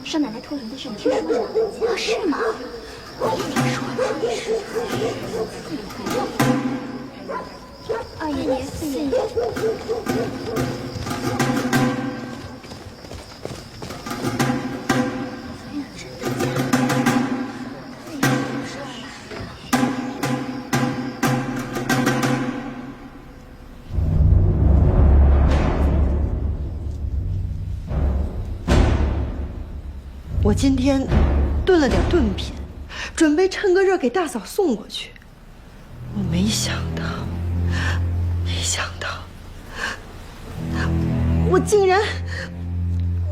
少奶奶托灵的事你听说了？啊，是吗？我也听说了。二爷爷、四爷爷。我今天炖了点炖品，准备趁个热给大嫂送过去。我没想到，我竟然遇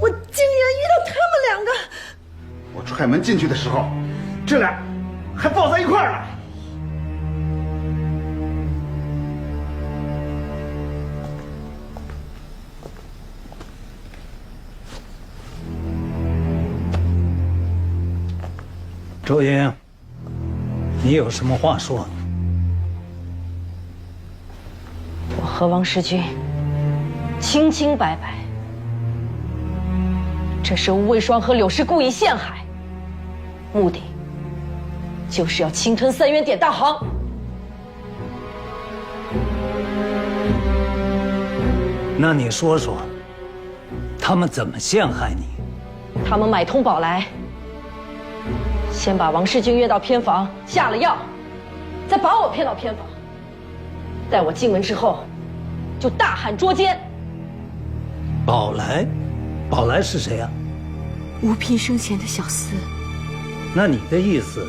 到他们两个。我踹门进去的时候，这俩还抱在一块儿呢。周英，你有什么话说？我和王世军清清白白，这是吴卫双和柳氏故意陷害，目的就是要侵吞3元典大行。那你说说，他们怎么陷害你？他们买通宝来。先把王世军约到偏房，下了药，再把我骗到偏房。待我进门之后，就大喊捉奸。宝来是谁呀？吴嫔生前的小厮。那你的意思，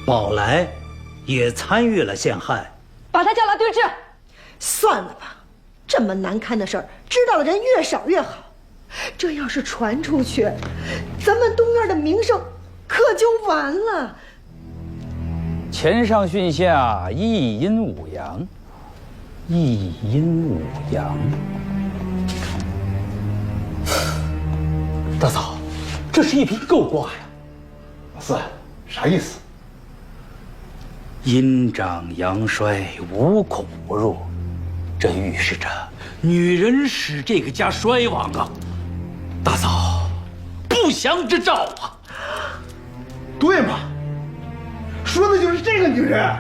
宝来也参与了陷害？把他叫来对质。算了吧，这么难堪的事儿，知道的人越少越好。这要是传出去，咱们东院的名声可就完了。前上训下，一阴五阳，一阴五阳。大嫂，这是一匹狗卦呀。老四，啥意思？阴长阳衰，无孔不入，这预示着女人使这个家衰亡啊！大嫂，不祥之兆啊！对嘛，说的就是这个女人。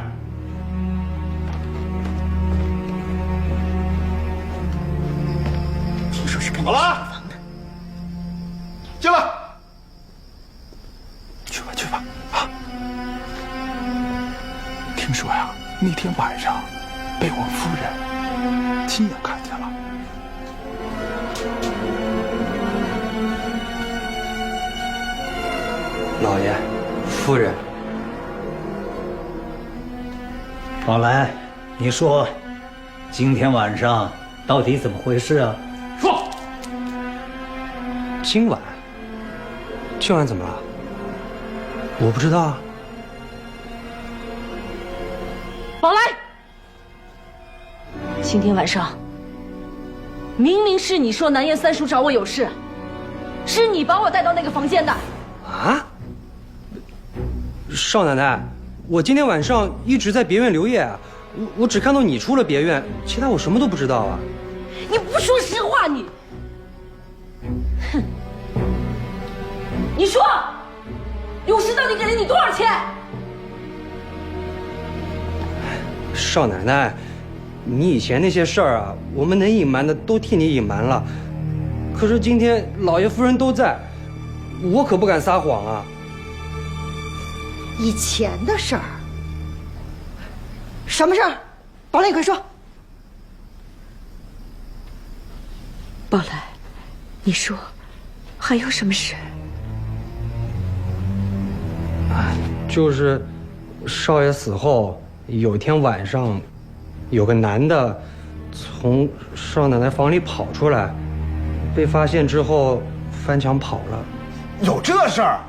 听说是跟好了，进来。去吧啊！听说呀，那天晚上被我夫人亲眼看见了。老爷，夫人。宝来，你说，今天晚上到底怎么回事啊？说。今晚怎么了？我不知道啊。宝来，今天晚上明明是你说南燕三叔找我有事，是你把我带到那个房间的。啊？少奶奶，我今天晚上一直在别院留夜，我只看到你出了别院，其他我什么都不知道啊。你不说实话，你，哼！你说，柳氏到底给了你多少钱？少奶奶，你以前那些事儿啊，我们能隐瞒的都替你隐瞒了。可是今天老爷夫人都在，我可不敢撒谎啊。以前的事儿，什么事儿？宝来，你快说。宝来，你说，还有什么事？就是少爷死后有一天晚上，有个男的从少奶奶房里跑出来，被发现之后翻墙跑了。有这事儿？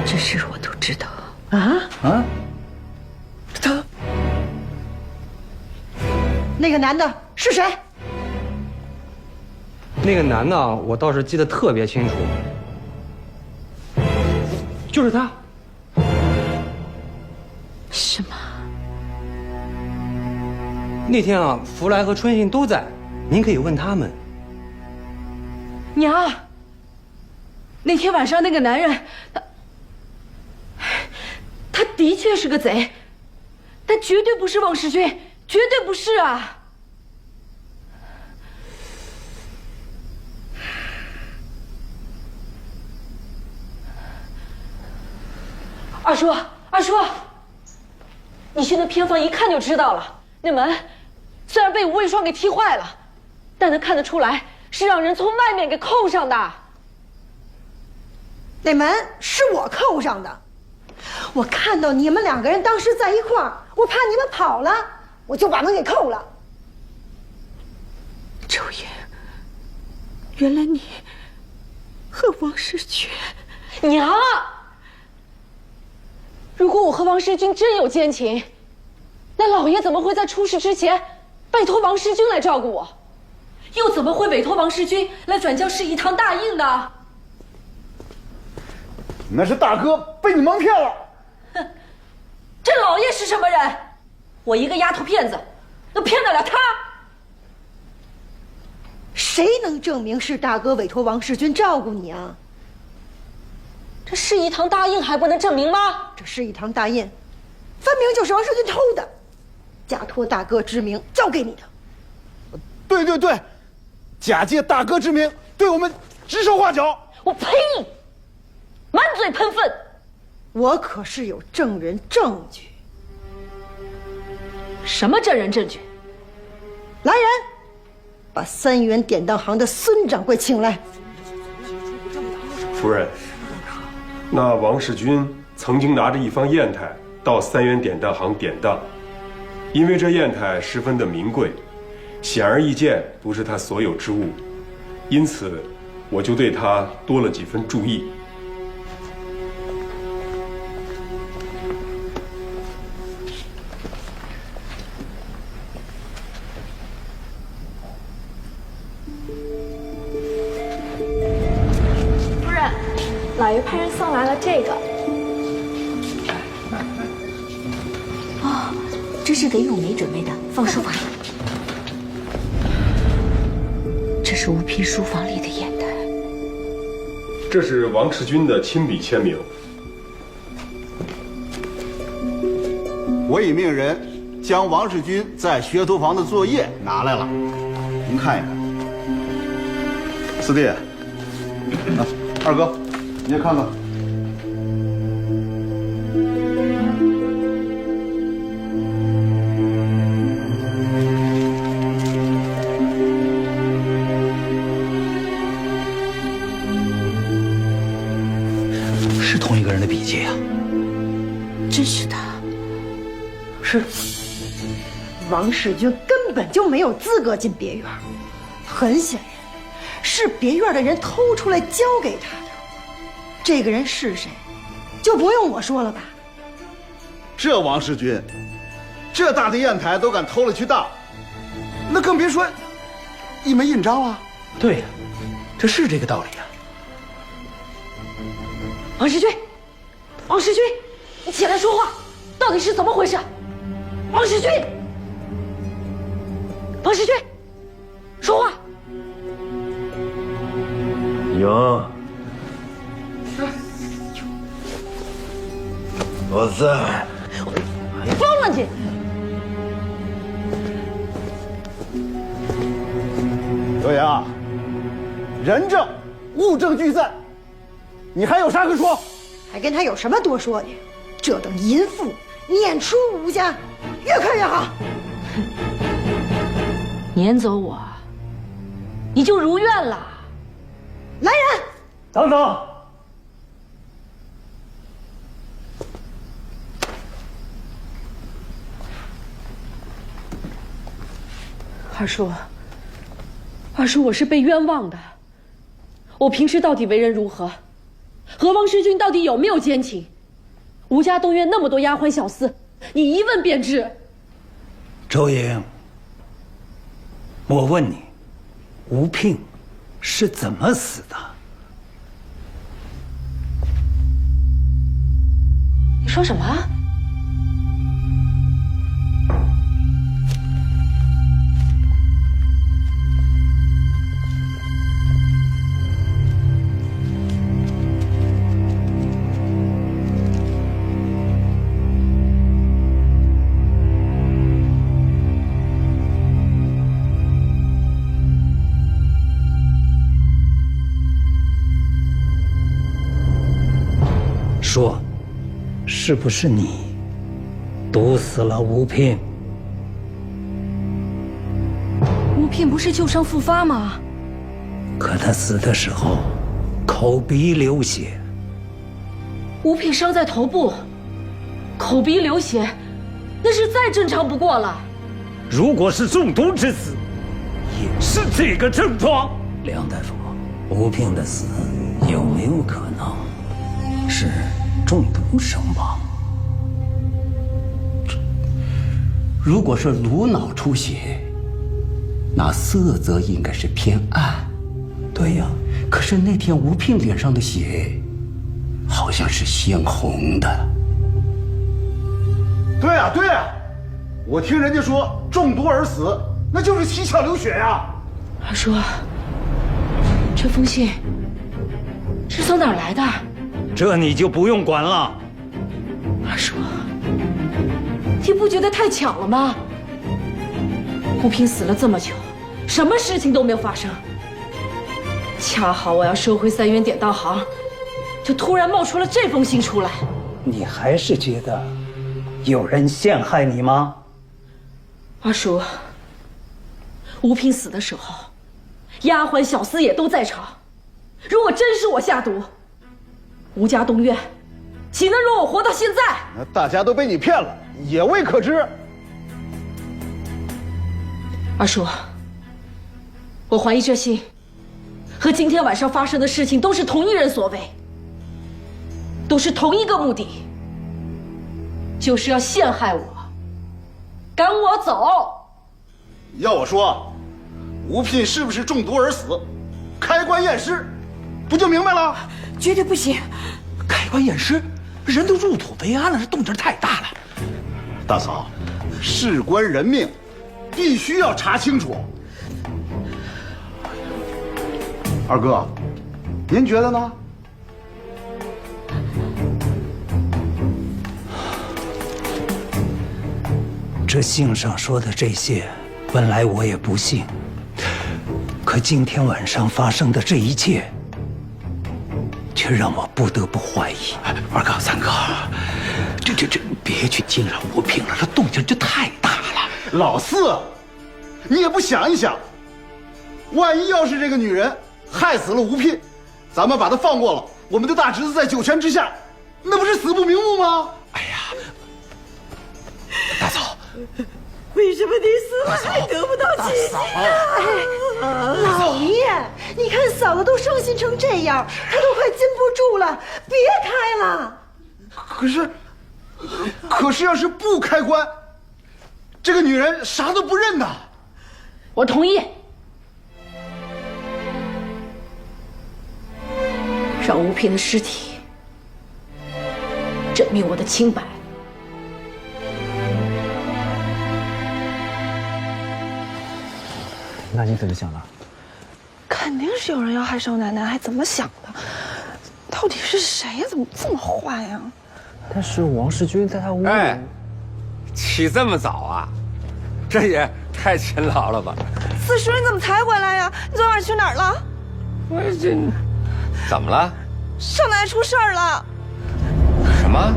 这事我都知道。啊？那个男的是谁？那个男的啊，我倒是记得特别清楚，就是他。什么？那天啊，福来和春信都在，您可以问他们。娘，那天晚上那个男人，他的确是个贼，但绝对不是王世军，绝对不是啊！二叔，二叔，你去那偏房一看就知道了。那门虽然被无畏霜给踢坏了，但能看得出来是让人从外面给扣上的。那门是我扣上的，我看到你们两个人当时在一块儿，我怕你们跑了，我就把门给扣了。周莹，原来你和王世军……娘，如果我和王世军真有奸情，那老爷怎么会在出事之前拜托王世军来照顾我？又怎么会委托王世军来转交示意堂大印呢？那是大哥被你蒙骗了。哼，这老爷是什么人？我一个丫头片子，能骗得了他？谁能证明是大哥委托王世军照顾你啊？这示意堂大印还不能证明吗？这示意堂大印，分明就是王世军偷的，假托大哥之名交给你的。对对对，假借大哥之名对我们指手画脚。我呸！满嘴喷粪！我可是有证人证据。什么证人证据？来人，把3元典当行的孙掌柜请来。夫人，那王世军曾经拿着一方砚台到3元典当行典当，因为这砚台十分的名贵，显而易见不是他所有之物，因此我就对他多了几分注意。老爷派人送来了这个。哦，这是给咏梅准备的，放书房里。这是吴嫔书房里的砚台。这是王世军的亲笔签名。我已命人将王世军在学徒房的作业拿来了，您看一看。四弟，二哥，你也看看。是同一个人的笔迹啊！真是他。是，王世军根本就没有资格进别院，很显然，是别院的人偷出来交给他的。这个人是谁，就不用我说了吧？这王世军，这大的砚台都敢偷了去当，那更别说一枚印章了。对呀，这是这个道理啊。王世军，王世军，你起来说话，到底是怎么回事？王世军，王世军，说话。有，我在。疯了你！刘洋，人证物证俱在，你还有啥可说？还跟他有什么多说的？这等淫妇撵出吴家，越看越好。撵走我，你就如愿了。来人，等等。二叔，二叔，我是被冤枉的。我平时到底为人如何？和王世军到底有没有奸情？吴家东院那么多丫鬟小厮，你一问便知。周莹，我问你，吴聘是怎么死的？你说什么？说，是不是你毒死了吴聘？吴聘不是旧伤复发吗？可他死的时候，口鼻流血。吴聘伤在头部，口鼻流血，那是再正常不过了。如果是中毒致死，也是这个症状。梁大夫，吴聘的死有没有可能是中毒身亡？如果是颅脑出血，那色泽应该是偏暗。对呀，可是那天吴聘脸上的血，好像是鲜红的。对呀，对呀，我听人家说中毒而死，那就是七窍流血呀。二叔，这封信是从哪儿来的？这你就不用管了。二叔，你不觉得太巧了吗？吴聘死了这么久，什么事情都没有发生，恰好我要收回3元典当行，就突然冒出了这封信出来。你还是觉得有人陷害你吗？二叔，吴聘死的时候，丫鬟小厮也都在场。如果真是我下毒，吴家东院岂能容我活到现在？那大家都被你骗了，也未可知。二叔，我怀疑这信和今天晚上发生的事情都是同一人所为，都是同一个目的，就是要陷害我，赶我走。要我说，吴聘是不是中毒而死，开棺验尸，不就明白了？绝对不行！开棺验尸，人都入土为安了，这动静太大了。大嫂，事关人命，必须要查清楚。二哥，您觉得呢？这信上说的这些，本来我也不信。可今天晚上发生的这一切，却让我不得不怀疑。二哥、三哥，这别去惊扰吴聘了，这动静就太大了。老四，你也不想一想，万一要是这个女人害死了吴聘，咱们把她放过了，我们的大侄子在九泉之下，那不是死不瞑目吗？哎呀，大嫂，为什么你死了还得不到亲亲啊？老爷，你看嫂子都伤心成这样，她都快禁不住了，别开了。可是要是不开棺，这个女人啥都不认呐。我同意，让吴聘的尸体证明我的清白。那你怎么想的？肯定是有人要害少奶奶，还怎么想的？到底是谁呀？怎么这么坏呀？但是王世军在他屋里。哎，起这么早啊？这也太勤劳了吧！四叔，你怎么才回来呀？你昨晚去哪儿了？我这怎么了？少奶奶出事儿了。什么？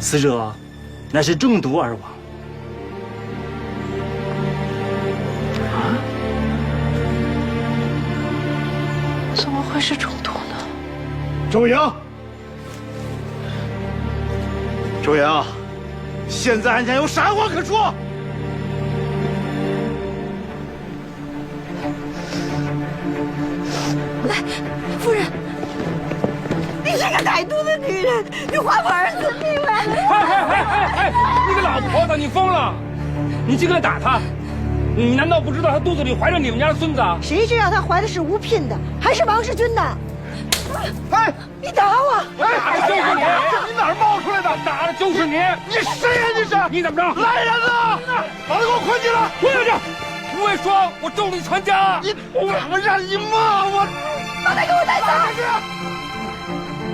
死者乃是中毒而亡。怎么会是中毒呢？周莹，周莹，现在还想有啥话可说？夫人，你是个歹毒的女人，你还我儿子命来了！哎！你个老婆子，你疯了！你竟敢打她！你难道不知道她肚子里怀着你们家的孙子啊？谁知道她怀的是吴聘的，还是王世军的？哎，你打我！哎，就是你！你哪儿冒出来的？打的就是你！你谁呀？你是？你怎么着？来人呐！把他给我捆起来！跪下去！不会说我咒你全家！我让你骂我！把他给我带走！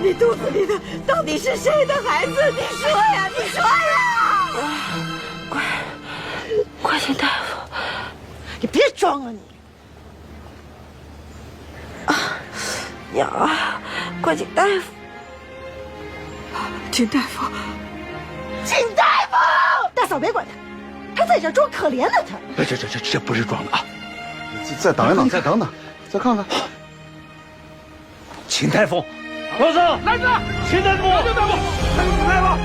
你肚子里的到底是谁的孩子？你说呀！你说呀！快请大夫！你别装了你！娘啊，快请大夫！请大夫！请大夫！大嫂别管他，他在这装可怜呢。他这不是装的啊！再等一等，再等等，再看看。秦大夫，老四，来人！秦大夫，秦大夫，来吧！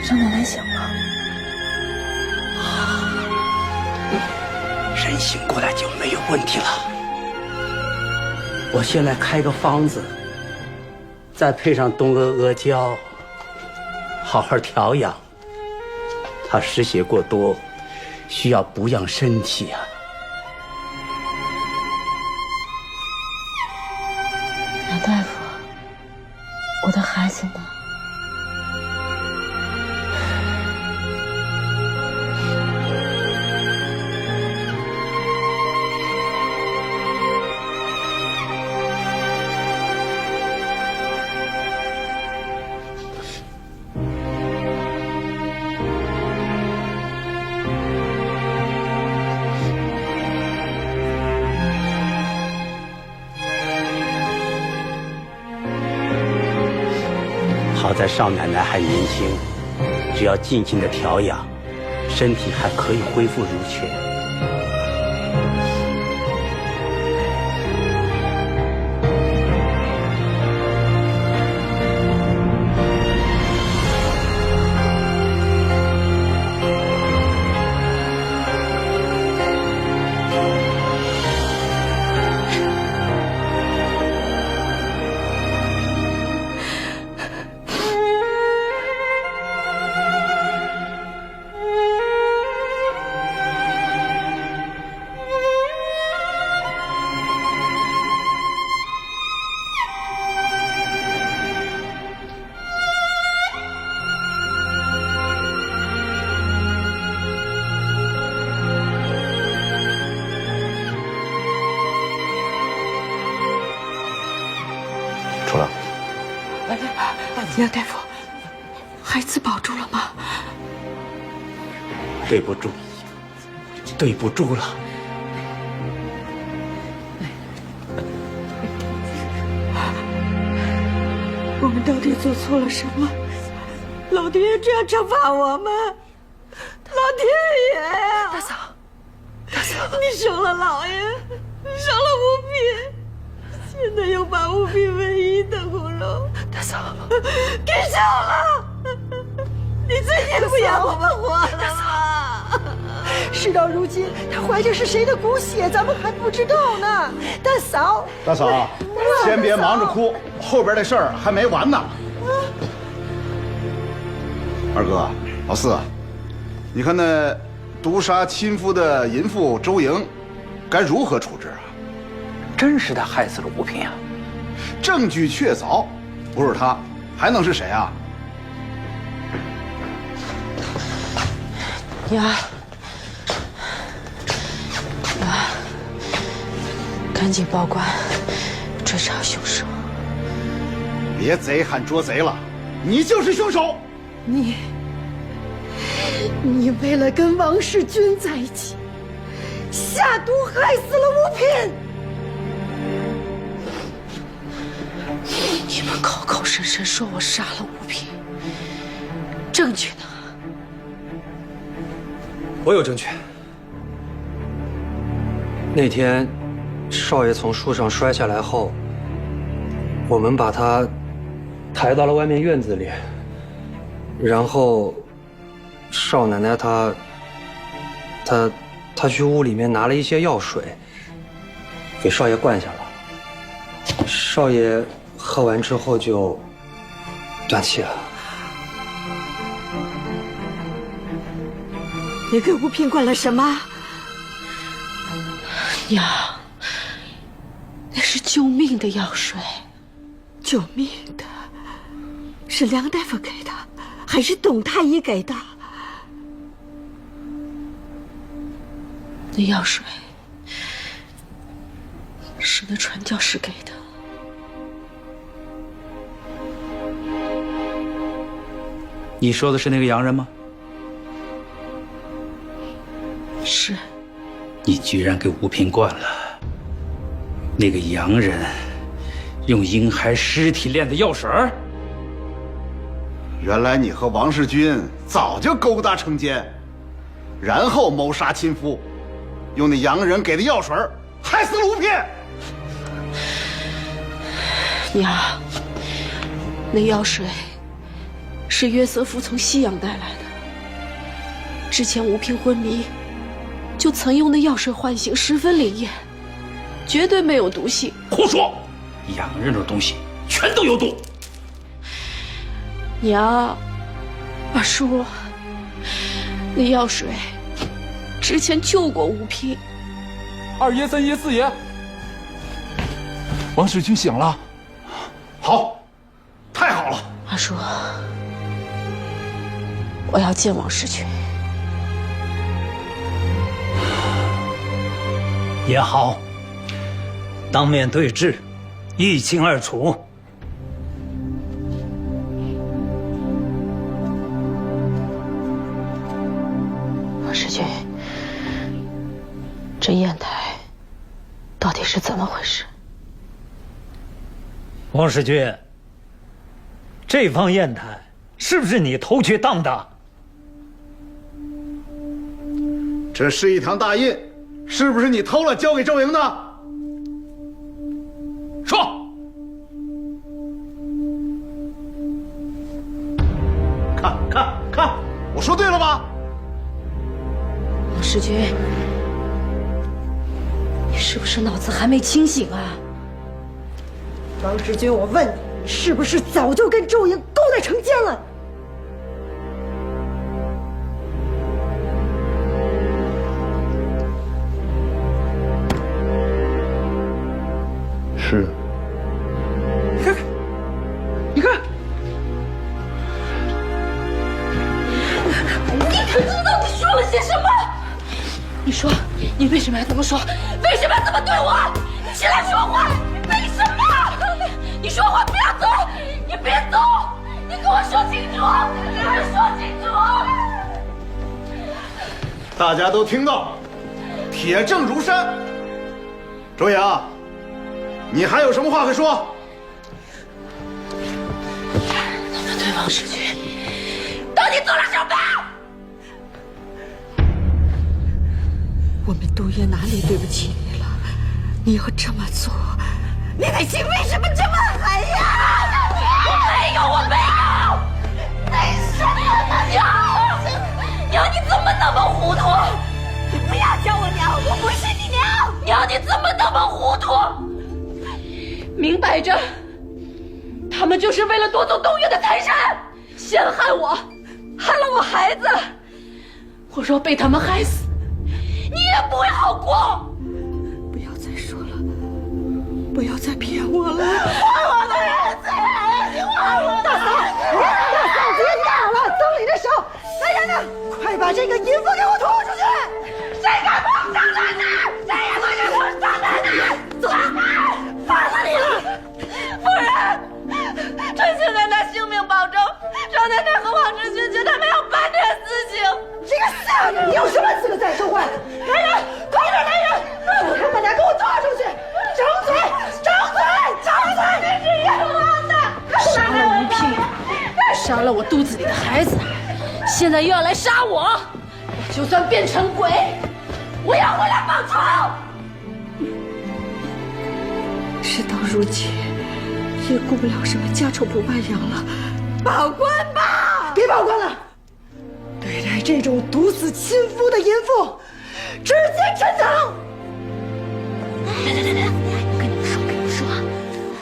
少奶奶醒了，人醒过来就没有问题了。我先来开个方子，再配上东阿阿胶，好好调养。他失血过多，需要补养身体啊。杨大夫，我的孩子呢？好在少奶奶还年轻，只要尽情的调养，身体还可以恢复如前。出来。杨大夫，孩子保住了吗？对不住，对不住了。我们到底做错了什么？老天爷这样惩罚我们？老天爷呀！大嫂，你生了老爷，生了五品，现在又把五品唯一的骨肉，大嫂，给烧了。你最近不要我们活了吗？事到如今，他怀着是谁的骨血，咱们还不知道呢。大嫂，大嫂，先别忙着哭，后边的事儿还没完呢。二哥，老四，你看那毒杀亲夫的淫妇周莹，该如何处置啊？真是他害死了吴平啊！证据确凿，不是他还能是谁啊？娘，赶紧报官，追查凶手。别贼喊捉贼了，你就是凶手！你为了跟王世军在一起，下毒害死了吴品。你们口口声声说我杀了吴平，证据呢？我有证据。那天，少爷从树上摔下来后，我们把他抬到了外面院子里，然后少奶奶她去屋里面拿了一些药水，给少爷灌下了。少爷喝完之后就断气了。你给吴平灌了什么？娘，那是救命的药水。救命的，是梁大夫给的，还是董太医给的？那药水是那传教士给的。你说的是那个洋人吗？是。你居然给吴平灌了那个洋人用婴孩尸体炼的药水儿？原来你和王世军早就勾搭成奸，然后谋杀亲夫，用那洋人给的药水害死了吴平。娘，那药水是约瑟夫从西洋带来的。之前吴平昏迷，就曾用那药水唤醒，十分灵验，绝对没有毒性。胡说！洋人的东西全都有毒。娘，二叔，那药水之前救过吴平。二爷、三爷、四爷，王世军醒了。好，太好了。二叔，我要见王世军。也好，当面对质，一清二楚。王世军，这砚台到底是怎么回事？王世军，这方砚台是不是你偷去当的？这是一堂大印，是不是你偷了交给周莹的？说。看，我说对了吧？王世军，你是不是脑子还没清醒啊？王世军，我问你，你是不是早就跟周莹勾搭成奸了？是。你看，你可知道你说了些什么？你说，你为什么要这么说？为什么要这么对我？你起来说话！为什么？你说话不要走！你别走！你跟我说清楚！你给我说清楚！大家都听到，铁证如山。周莹，你还有什么话可说？他们对王世军到底做了什么？我们杜爷哪里对不起你了？你要这么做，你的心为什么这么狠呀？我没有！为什么娘，你怎么那么糊涂？你不要叫我娘，我不是你娘！娘，你怎么那么糊涂？明摆着，他们就是为了夺走东岳的财产，陷害我，害了我孩子。我若被他们害死，你也不会好过。不要再说了，不要再骗我了！还我的儿子！你还我！大嫂，别打了，脏你的手！来人呐，快把这个淫妇给我拖出去！谁敢碰上奶奶？谁也不许碰上奶奶！走，放死你了！夫人，臣请奶奶性命保证，让奶奶和王志军见他没有半点私情。这个下人，你有什么资格再说话？来人，快点来人，把他们俩给我抓出去！张嘴，张嘴，张嘴！你是冤枉的！杀了吴平，杀了我肚子里的孩子，现在又要来杀我！我就算变成鬼，我要回来报仇！事到如今，也顾不了什么家丑不外扬了，报官吧！别报官了，对待这种毒死亲夫的淫妇，直接沉塘。来，我跟你们说，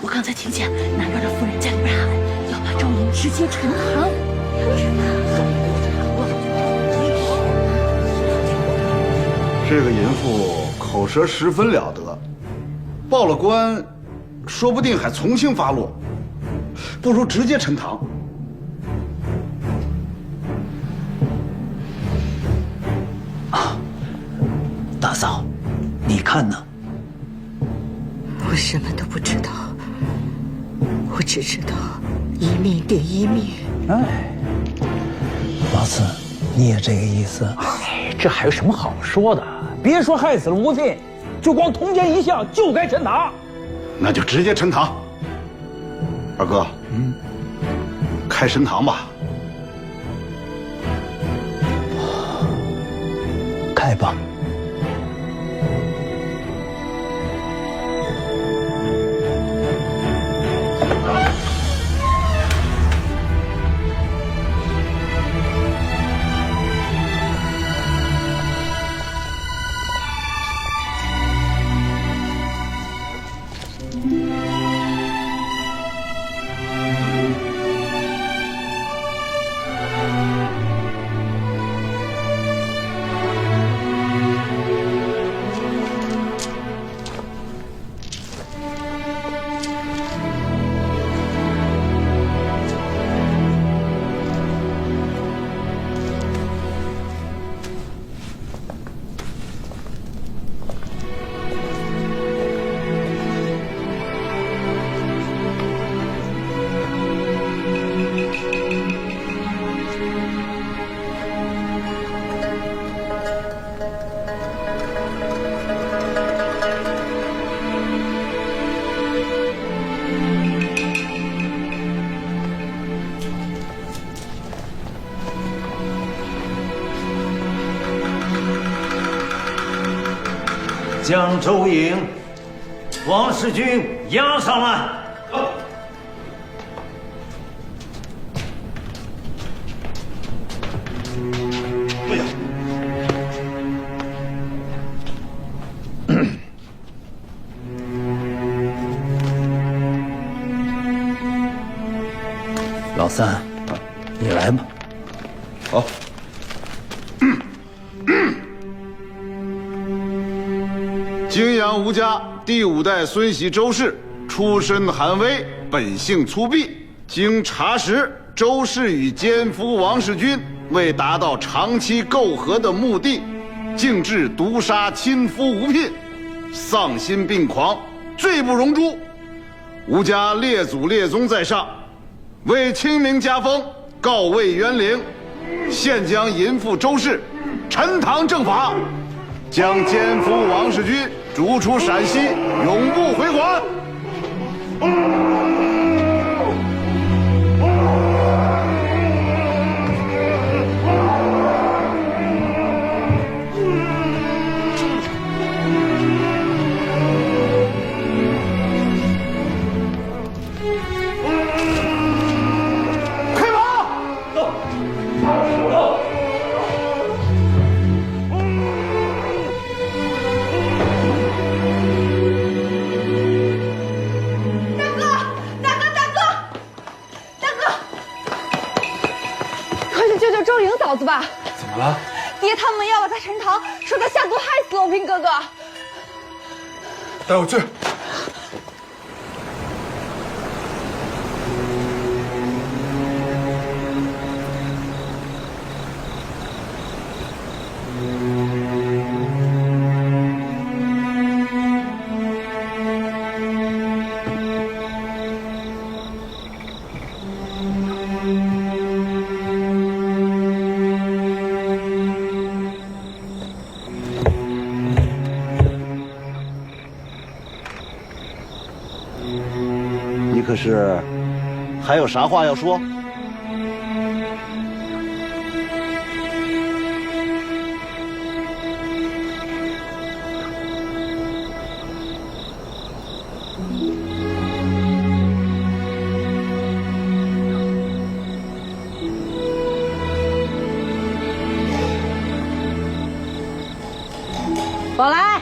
我刚才听见南边的夫人家里边喊要把赵莹直接沉塘。这个淫妇口舌十分了得，报了官，说不定还从轻发落，不如直接沉塘。大嫂，你看呢？我什么都不知道，我只知道一命抵一命。哎，老四，你也这个意思？哎，这还有什么好说的？别说害死了吴聘，就光通奸一项就该沉塘。那就直接沉塘。二哥，开神堂吧。开吧。将周莹、王世军押上来。老三，你来吧。好。泾阳吴家第5代孙喜周氏，出身寒微，本性粗鄙。经查实，周氏与奸夫王世军为达到长期媾和的目的，竟至毒杀亲夫吴聘，丧心病狂，罪不容诛。吴家列祖列宗在上，为清明家风，告慰冤灵，现将淫妇周氏沉塘正法，将奸夫王世军逐出陕西，永不回还。嫂子吧，怎么了？爹他们要把他沉塘，说他下毒害死了我平哥哥。带我去。可是，还有啥话要说？宝来，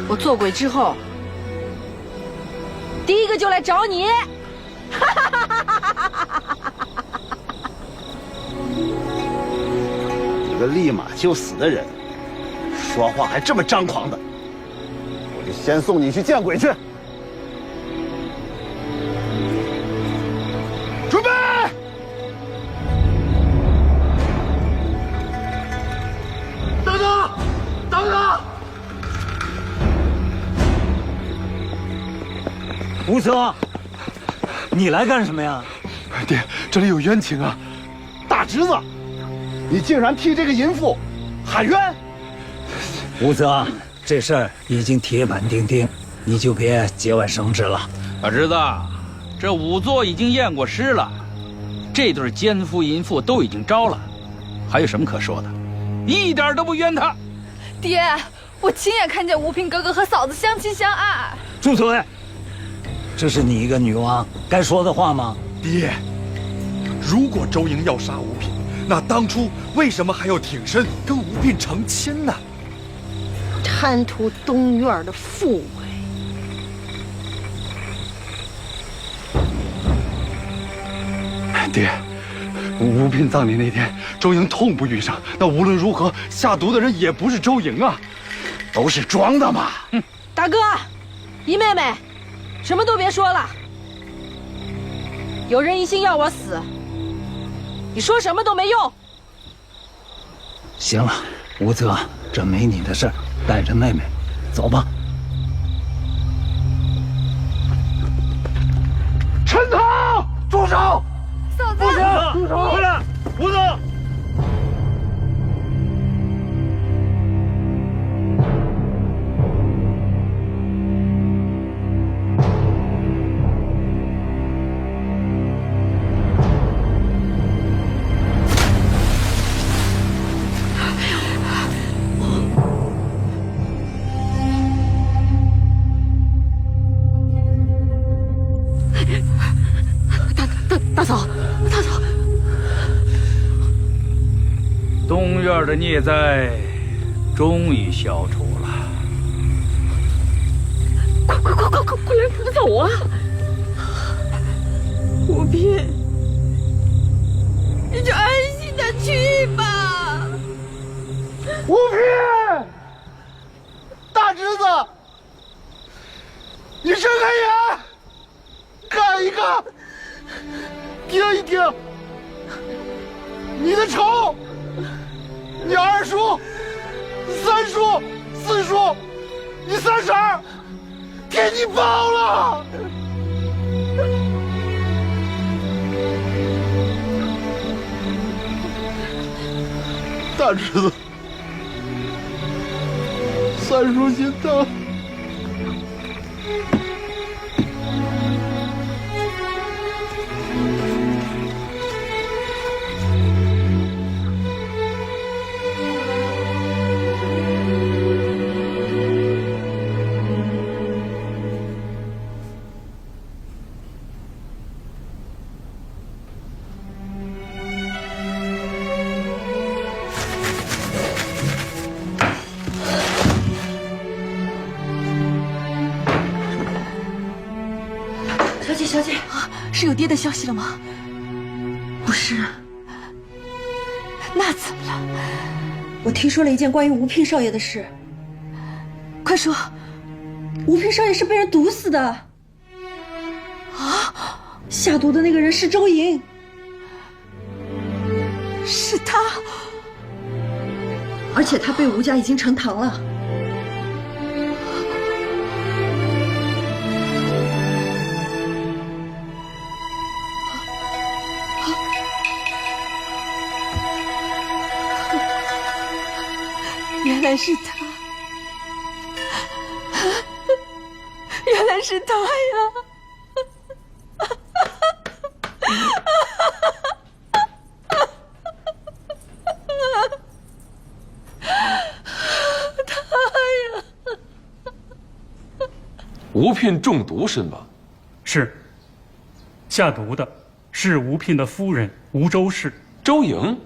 我做鬼之后，第一个就来找你。你个立马就死的人，说话还这么张狂的，我就先送你去见鬼去。准备！等等，等等！吴泽，你来干什么呀？爹，这里有冤情啊！大侄子，你竟然替这个淫妇喊冤！吴泽，这事儿已经铁板钉钉，你就别节外生枝了。大侄子，这仵作已经验过尸了，这对奸夫淫妇都已经招了，还有什么可说的？一点都不冤他。爹，我亲眼看见吴平哥哥和嫂子相亲相爱。住嘴！这是你一个女王该说的话吗？爹，如果周莹要杀吴聘，那当初为什么还要挺身跟吴聘成亲呢？贪图东院的富贵。爹，吴聘葬礼那天，周莹痛不欲生。那无论如何，下毒的人也不是周莹啊，都是装的嘛。大哥，姨妹妹，什么都别说了。有人一心要我死，你说什么都没用。行了，吴泽，这没你的事儿，带着妹妹走吧。陈涛，住手！嫂子，不行，住手！回来，吴泽。大嫂，大嫂，东院的孽灾终于消除了。快来扶走啊！吴聘，你就安心的去吧。吴聘，大侄子，你睁开眼，看一看。听一听，你的仇，你二叔、三叔、四叔，你三婶儿，给你报了。大侄子，三叔心疼。小姐，是有爹的消息了吗？不是。那怎么了？我听说了一件关于吴聘少爷的事。快说。吴聘少爷是被人毒死的。啊！下毒的那个人是周莹。是他。而且他被吴家已经呈堂了。原来是他，原来是他呀！他呀！吴聘中毒身亡，是下毒的是吴聘的夫人吴周氏。周莹，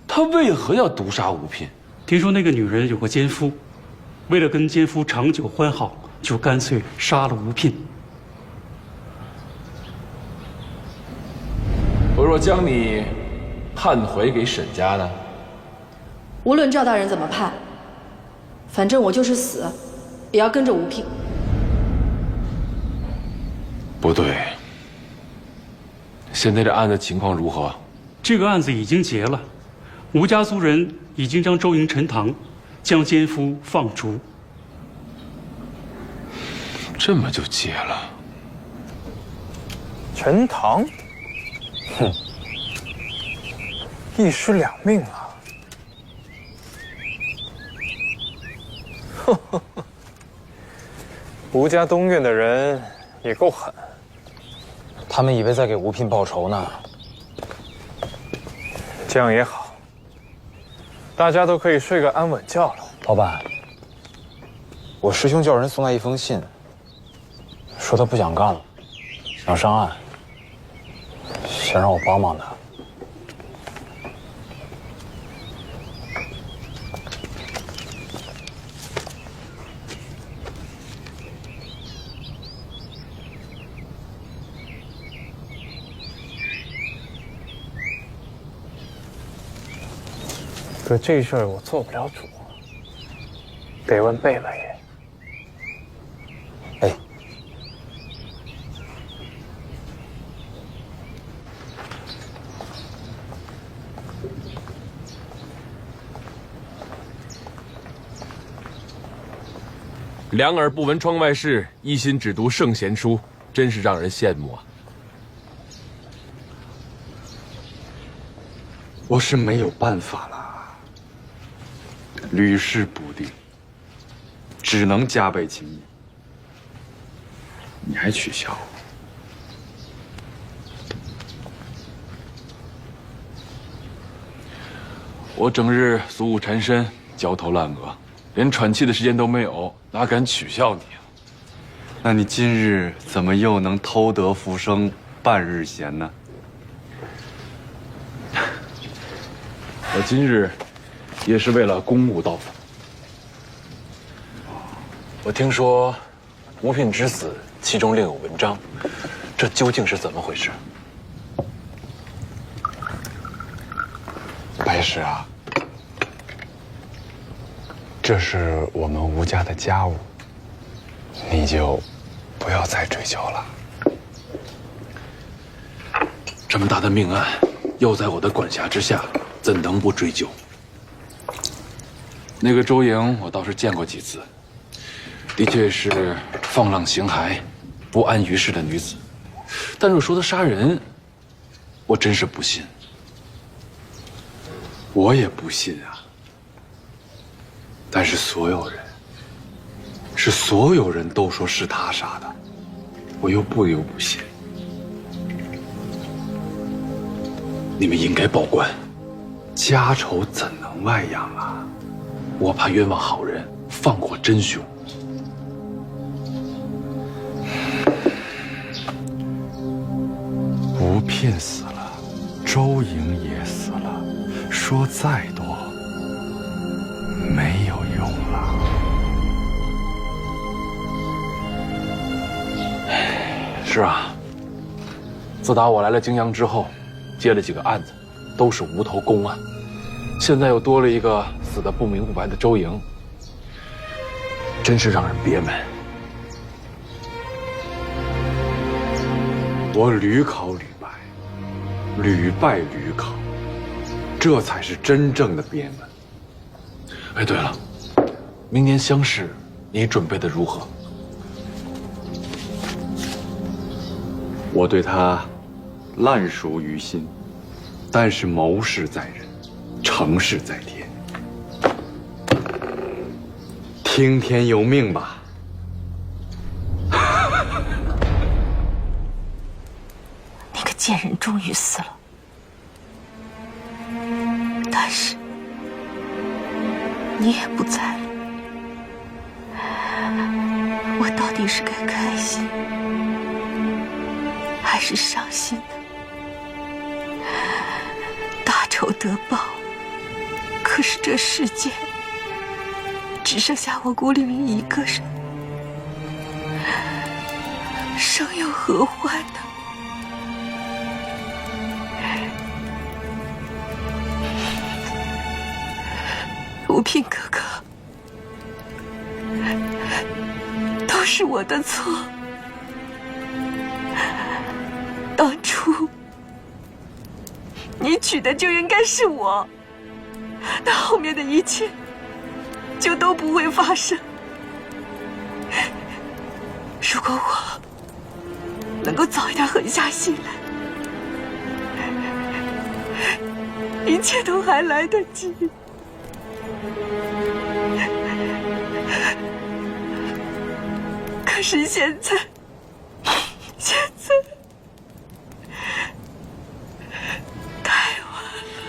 她为何要毒杀吴聘？听说那个女人有个奸夫，为了跟奸夫长久欢好，就干脆杀了吴聘。我若将你判回给沈家呢？无论赵大人怎么判，反正我就是死，也要跟着吴聘。不对，现在这案子情况如何？这个案子已经结了，吴家族人已经将周莹沉塘，将奸夫放逐。这么就结了？陈塘，哼，一尸两命啊！呵呵呵，吴家东院的人也够狠，他们以为在给吴聘报仇呢。这样也好，大家都可以睡个安稳觉了。老板，我师兄叫人送来一封信，说他不想干了，想上岸，想让我帮帮他。可这事儿我做不了主，得问贝勒爷。哎，两耳不闻窗外事，一心只读圣贤书，真是让人羡慕啊！我是没有办法了。屡试不第，只能加倍请你。你还取笑我整日俗务缠身，焦头烂额，连喘气的时间都没有，哪敢取笑你啊？那你今日怎么又能偷得浮生半日闲呢？我今日也是为了公务到访。我听说吴聘之死，其中另有文章，这究竟是怎么回事？白石啊，这是我们吴家的家务，你就不要再追究了。这么大的命案，又在我的管辖之下，怎能不追究？那个周莹，我倒是见过几次，的确是放浪形骸、不安于世的女子。但若说她杀人，我真是不信。我也不信啊。但是所有人都说是他杀的，我又不由不信。你们应该报官，家丑怎能外扬啊？我怕冤枉好人，放过真凶。吴聘死了，周莹也死了，说再多没有用了。是啊，自打我来了泾阳之后，接了几个案子，都是无头公案，现在又多了一个死得不明不白的周莹，真是让人憋闷。我屡考屡败，屡败屡考，这才是真正的憋闷。哎，对了，明年乡试，你准备的如何？我对他烂熟于心，但是谋事在人，成事在天。听天由命吧。那个贱人终于死了，但是你也不在了，我到底是该开心还是伤心呢？大仇得报，可是这世间只剩下我孤零零一个人，生有何患呢？吴聘哥哥，都是我的错。当初你娶的就应该是我，那后面的一切就都不会发生。如果我能够早一点狠下心来，一切都还来得及。可是现在太晚了。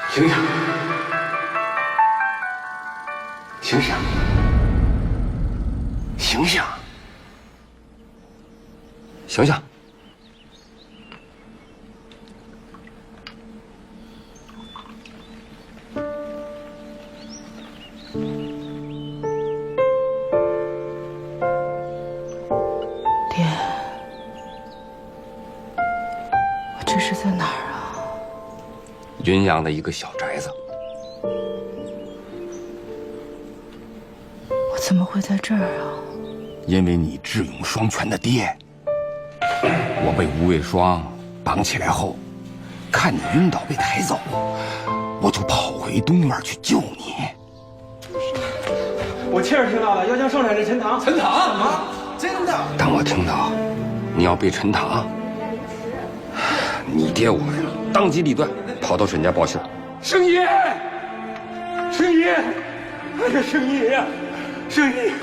醒醒！醒醒！醒醒！醒醒！爹，我这是在哪儿啊？云阳的一个小宅子。我怎么会在这儿啊？因为你智勇双全的爹，我被吴卫双绑起来后，看你晕倒被抬走，我就跑回东院去救你。我亲耳听到了，要将少奶奶沉塘。沉塘？怎么？真的？当我听到你要被沉塘，你爹我呀，当机立断跑到沈家报信。圣爷，圣爷，哎呀，圣爷呀，圣爷，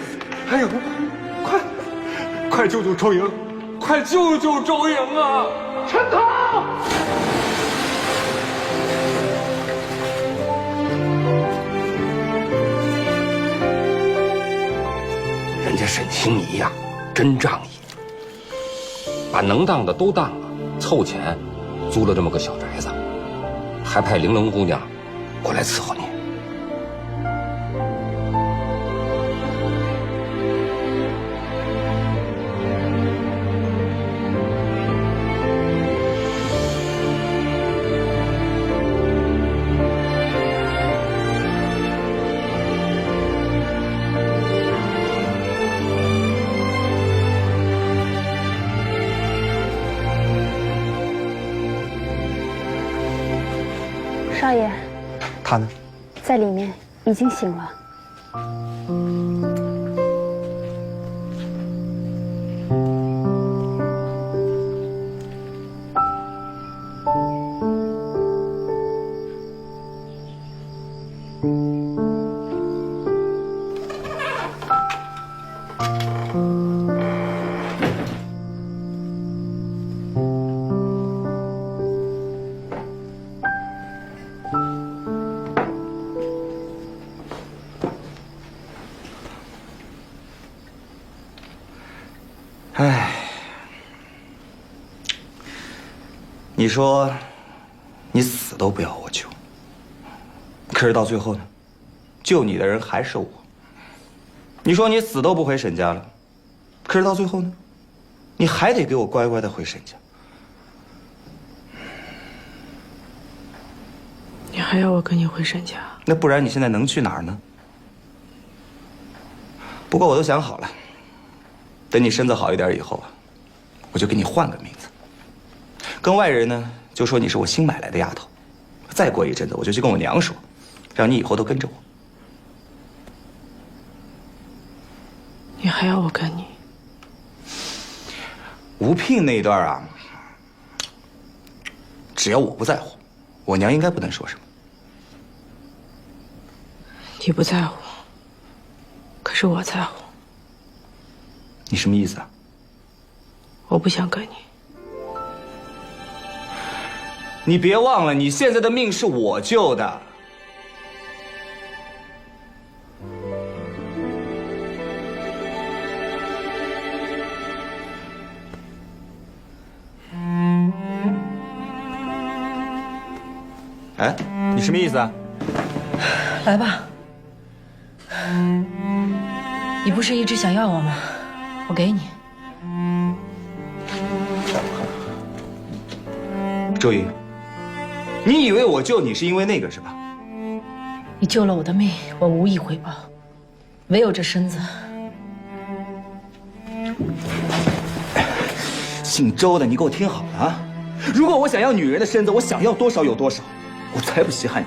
哎呦，快救救周莹，快救救周莹啊！陈塘。人家沈清仪呀，真仗义，把能当的都当了，凑钱租了这么个小宅子，还派玲珑姑娘过来伺候你。少爷，他呢？在里面，已经醒了。你说你死都不要我救，可是到最后呢，救你的人还是我。你说你死都不回沈家了，可是到最后呢，你还得给我乖乖的回沈家。你还要我跟你回沈家？那不然你现在能去哪儿呢？不过我都想好了，等你身子好一点以后啊，我就给你换个名字，跟外人呢就说你是我新买来的丫头，再过一阵子我就去跟我娘说，让你以后都跟着我。你还要我跟你？吴聘那一段啊，只要我不在乎，我娘应该不能说什么。你不在乎，可是我在乎。你什么意思啊？我不想跟你。你别忘了，你现在的命是我救的。哎，你什么意思啊？来吧，你不是一直想要我吗？我给你。周莹，你以为我救你是因为那个是吧？你救了我的命，我无以回报，唯有这身子。姓周的，你给我听好了啊！如果我想要女人的身子，我想要多少有多少，我才不稀罕你。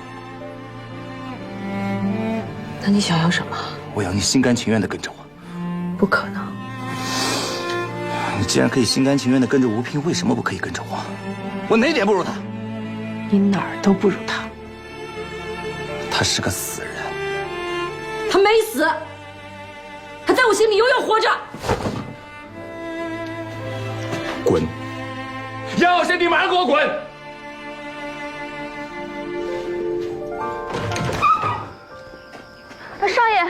那你想要什么？我要你心甘情愿地跟着我。不可能。你既然可以心甘情愿地跟着吴聘，为什么不可以跟着我？我哪点不如他？你哪儿都不如他。他是个死人。他没死，他在我心里永远活着。滚！要先你马上给我滚！少爷，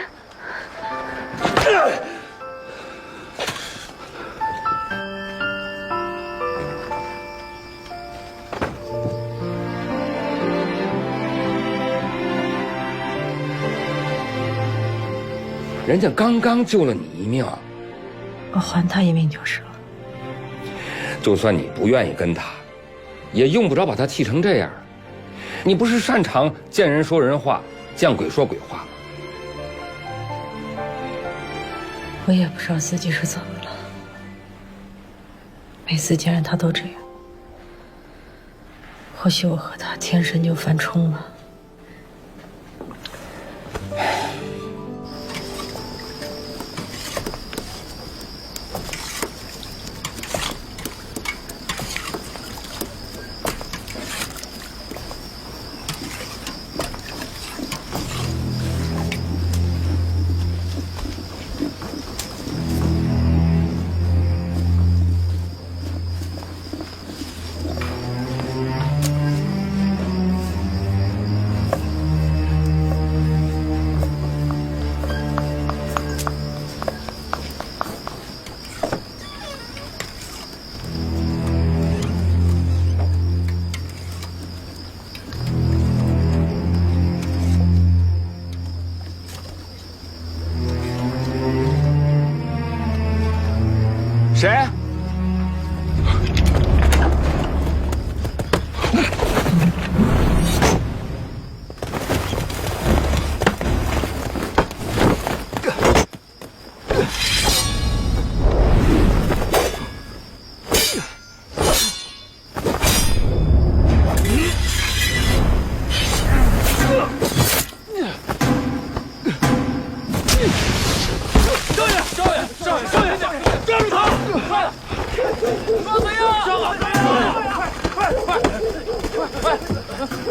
人家刚刚救了你一命，我还他一命就是了。就算你不愿意跟他，也用不着把他气成这样。你不是擅长见人说人话，见鬼说鬼话吗？我也不知道自己是怎么了，每次见着他都这样。或许我和他天生就犯冲了。谁？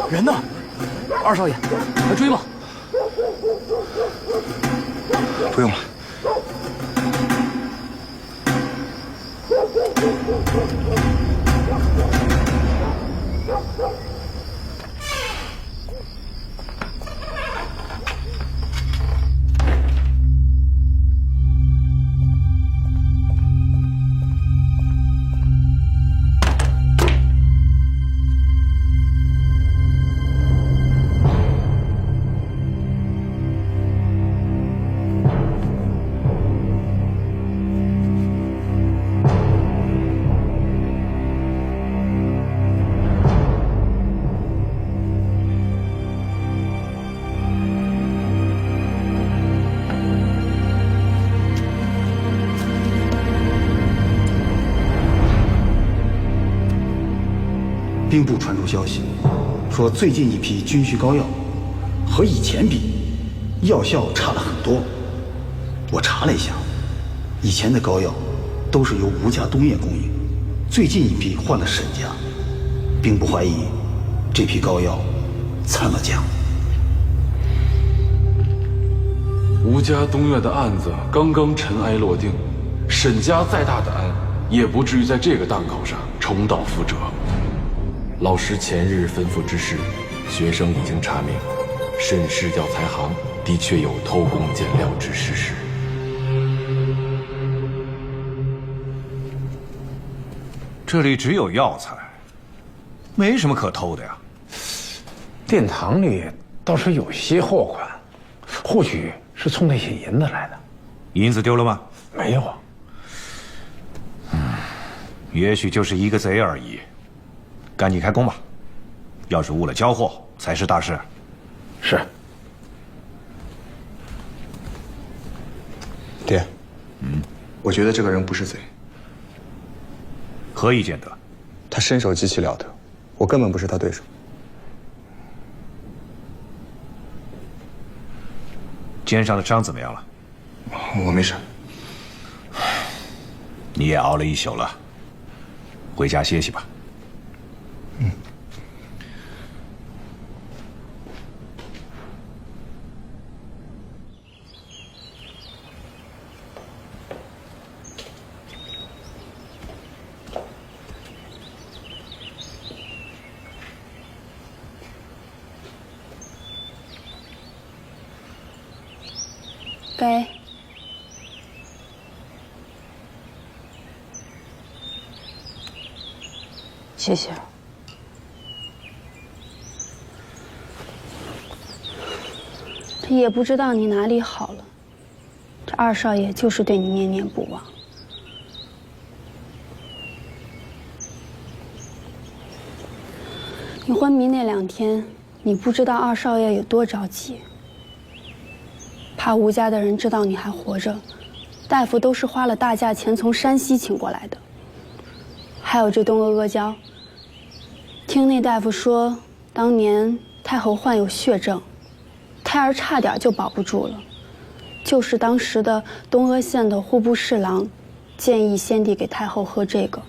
人呢？二少爷，还追吗？不用了。兵部传出消息，说最近一批军需膏药和以前比，药效差了很多。我查了一下，以前的膏药都是由吴家东院供应，最近一批换了沈家。兵部怀疑这批膏药掺了假。吴家东院的案子刚刚尘埃落定，沈家再大胆，也不至于在这个档口上重蹈覆辙。老师前日吩咐之事，学生已经查明，沈氏药材行的确有偷工减料之事实。这里只有药材，没什么可偷的呀。殿堂里倒是有些货款，或许是从那些银子来的。银子丢了吗？没有。也许就是一个贼而已。赶紧开工吧，要是误了交货，才是大事。是。爹，我觉得这个人不是贼。何以见得？他身手极其了得，我根本不是他对手。肩上的伤怎么样了？我没事。你也熬了一宿了，回家歇息吧。给。谢谢。也不知道你哪里好了，这二少爷就是对你念念不忘。你昏迷那2天，你不知道二少爷有多着急，怕吴家的人知道你还活着，大夫都是花了大价钱从山西请过来的。还有这东阿阿胶，听那大夫说，当年太后患有血症，胎儿差点就保不住了，就是当时的东阿县的户部侍郎建议先帝给太后喝这个，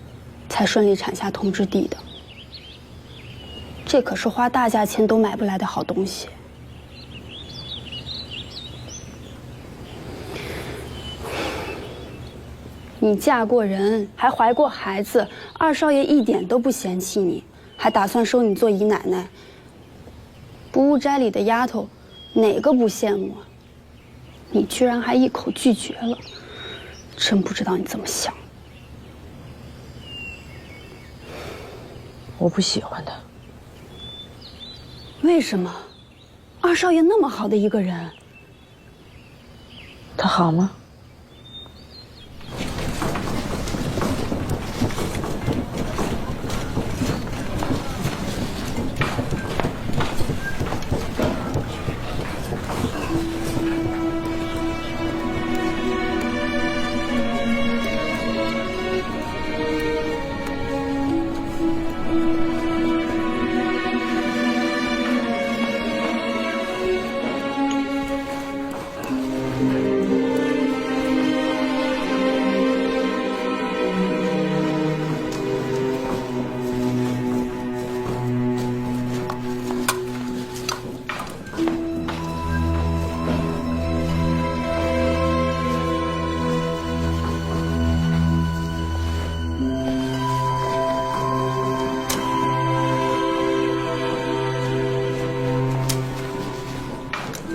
才顺利产下同治帝的。这可是花大价钱都买不来的好东西。你嫁过人，还怀过孩子，二少爷一点都不嫌弃你，还打算收你做姨奶奶。不务斋里的丫头，哪个不羡慕啊？你居然还一口拒绝了，真不知道你怎么想。我不喜欢他。为什么？二少爷那么好的一个人，他好吗？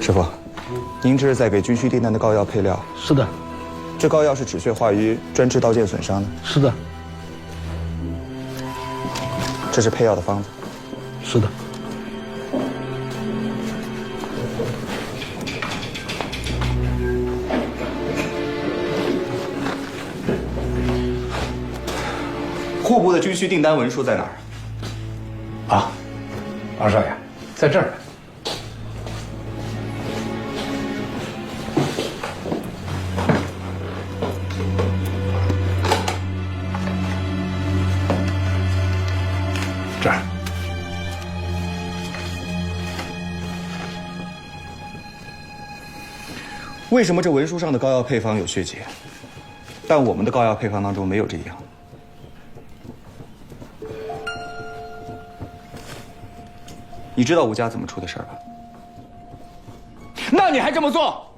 师傅，您这是在给军需订单的膏药配料？是的。这膏药是止血化瘀，专治刀剑损伤的。是的。这是配药的方子。是的。户部的军需订单文书在哪儿？啊，二少爷，在这儿呢。这儿。为什么这文书上的膏药配方有血节，但我们的膏药配方当中没有这一样？你知道吴家怎么出的事儿吧？那你还这么做，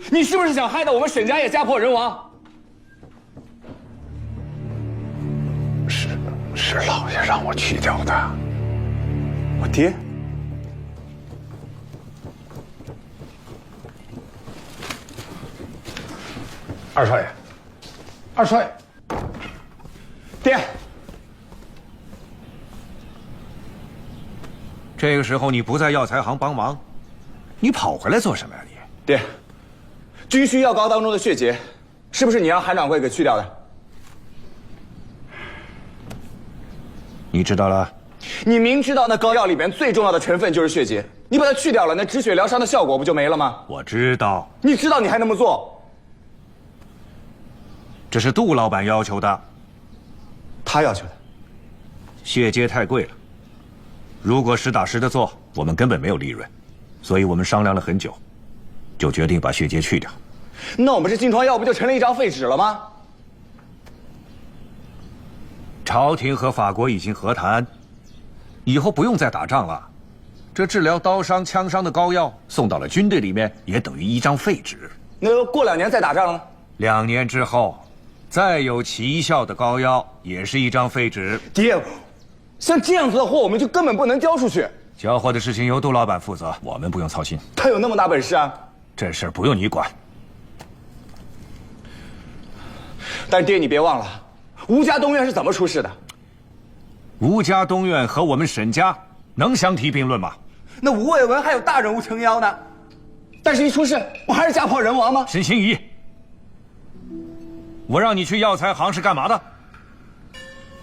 你是不是想害得我们沈家也家破人亡？是老爷让我去掉的。我爹。二少爷，二少爷，爹。这个时候你不在药材行帮忙，你跑回来做什么呀你？爹，军需药膏当中的血节，是不是你让韩掌柜给去掉的？你知道了？你明知道那膏药里边最重要的成分就是血节，你把它去掉了，那止血疗伤的效果不就没了吗？我知道。你知道你还那么做？这是杜老板要求的。他要求的。血节太贵了，如果实打实的做，我们根本没有利润，所以我们商量了很久，就决定把血节去掉。那我们这金疮药不就成了一张废纸了吗？朝廷和法国已经和谈，以后不用再打仗了。这治疗刀伤、枪伤的膏药送到了军队里面，也等于一张废纸。那过2年再打仗呢？2年之后，再有奇效的膏药，也是一张废纸。爹，像这样子的货，我们就根本不能交出去。交货的事情由杜老板负责，我们不用操心。他有那么大本事啊？这事儿不用你管。但是爹，你别忘了，吴家东院是怎么出事的？吴家东院和我们沈家能相提并论吗？那吴伟文还有大人物撑腰呢，但是一出事，我还是家破人亡吗？沈心怡，我让你去药材行是干嘛的？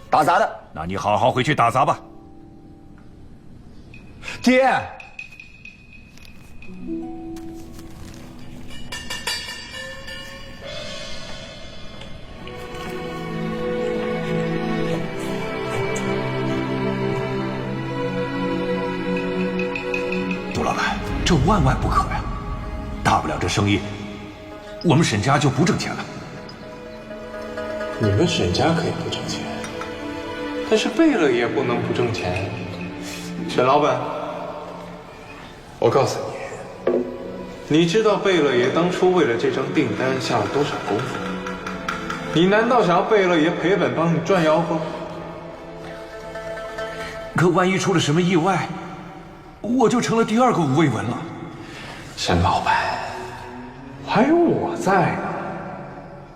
打杂的。那你好好回去打杂吧。爹。杜老板，这万万不可呀！大不了这生意，我们沈家就不挣钱了。你们沈家可以不挣钱，但是贝勒爷不能不挣钱。沈老板，我告诉你，你知道贝勒爷当初为了这张订单下了多少功夫？你难道想要贝勒爷赔本帮你赚吆喝？可万一出了什么意外，我就成了第2个吴卫文了。沈老板，还有我在呢。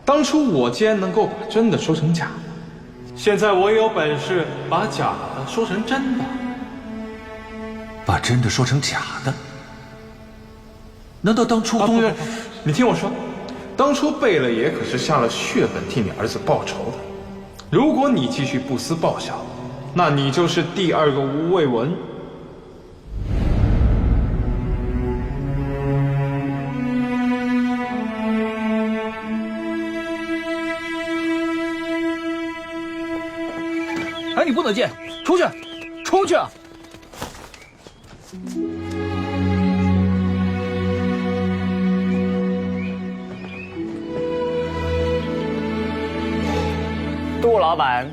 当初我既然能够把真的说成假的，现在我也有本事把假的说成真的。把真的说成假的？难道当初东院……你听我说，当初贝勒爷可是下了血本替你儿子报仇的。如果你继续不思报效，那你就是第2个吴卫文。哎，你不能进，出去，出去！杜老板，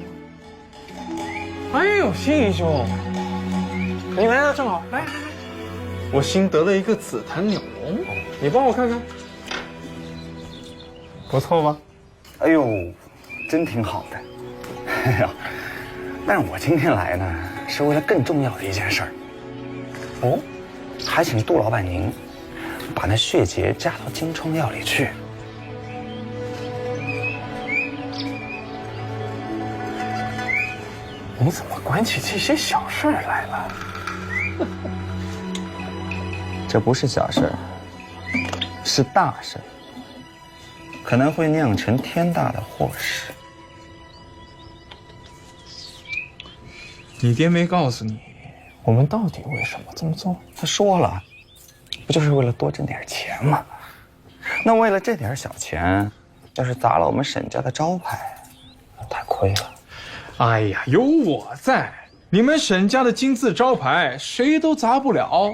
哎呦，信义兄，你来了正好，来，我新得了一个紫檀鸟笼，你帮我看看，不错吧？哎呦，真挺好的。哎呀，但是我今天来呢，是为了更重要的一件事儿。哦，还请杜老板您把那血节加到金疮药里去。你怎么管起这些小事来了？这不是小事，是大事，可能会酿成天大的祸事。你爹没告诉你，我们到底为什么这么做？他说了，不就是为了多挣点钱吗？那为了这点小钱，要是砸了我们沈家的招牌，太亏了。哎呀，有我在，你们沈家的金字招牌谁都砸不了。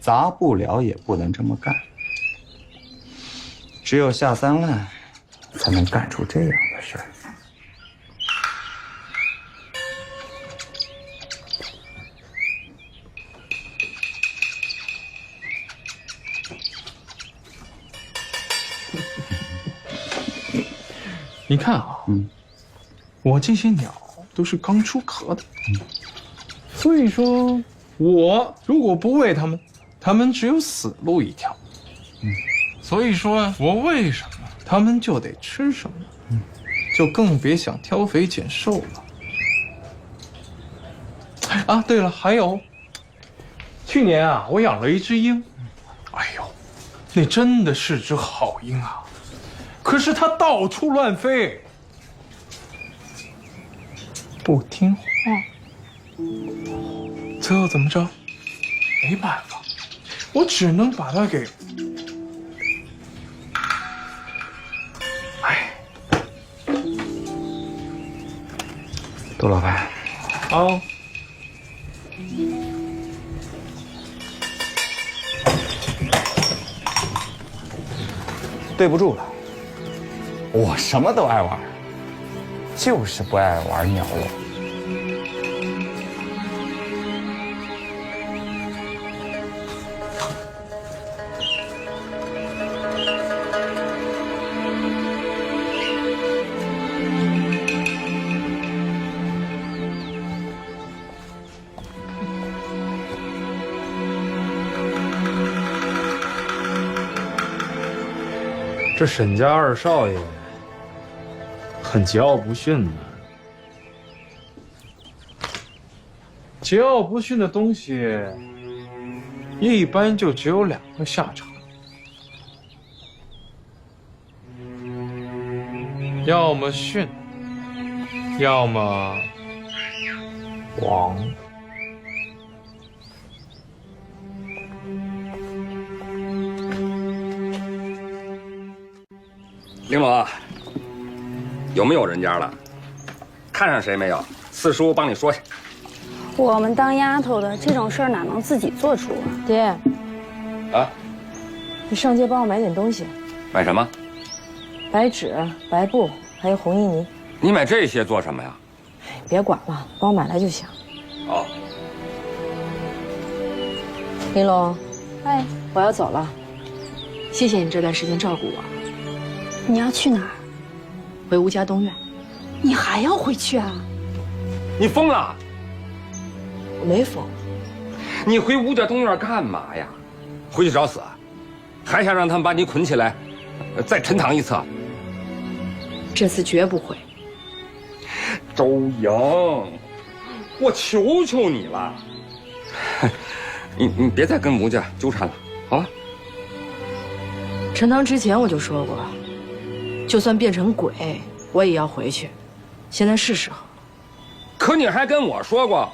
砸不了也不能这么干。只有下三滥，才能干出这样的事儿。你看啊，我这些鸟都是刚出壳的，所以说，我如果不喂它们，它们只有死路一条。所以说我喂什么，它们就得吃什么，就更别想挑肥拣瘦了。啊，对了，还有，去年啊，我养了一只鹰，哎呦，那真的是只好鹰啊。可是它到处乱飞，不听话，最后怎么着？没办法，我只能把它给……哎，杜老板，啊，对不住了。我什么都爱玩，就是不爱玩鸟笼。这沈家二少爷很桀骜不驯呢。桀骜不驯的东西，一般就只有2个下场：要么驯，要么亡。玲珑，有没有人家了？看上谁没有？四叔帮你说去。我们当丫头的这种事儿哪能自己做主啊？爹，啊，你上街帮我买点东西。买什么？白纸、白布，还有红衣泥。你买这些做什么呀？别管了，帮我买来就行。哦。玲珑，哎，我要走了。谢谢你这段时间照顾我。你要去哪儿？回吴家东院。你还要回去啊？你疯了？我没疯。你回吴家东院干嘛呀？回去找死？还想让他们把你捆起来，再沉躺一次？这次绝不会。周莹，我求求你了，你别再跟吴家纠缠了，好吧？陈塘之前我就说过，就算变成鬼，我也要回去。现在是时候。可你还跟我说过，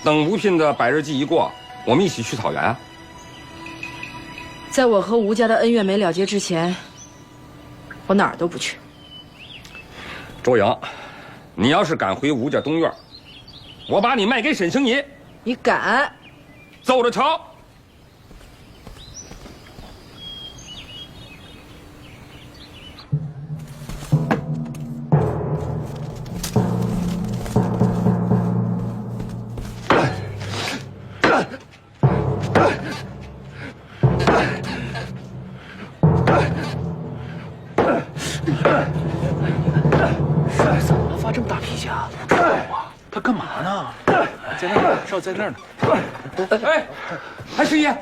等吴聘的百日祭一过，我们一起去草原啊。在我和吴家的恩怨没了结之前，我哪儿都不去。周莹，你要是敢回吴家东院，我把你卖给沈星爷。你敢？走着瞧。怎么了？发这么大脾气啊？不知道啊？他干嘛呢？在那儿，少在那儿呢。哎，星爷，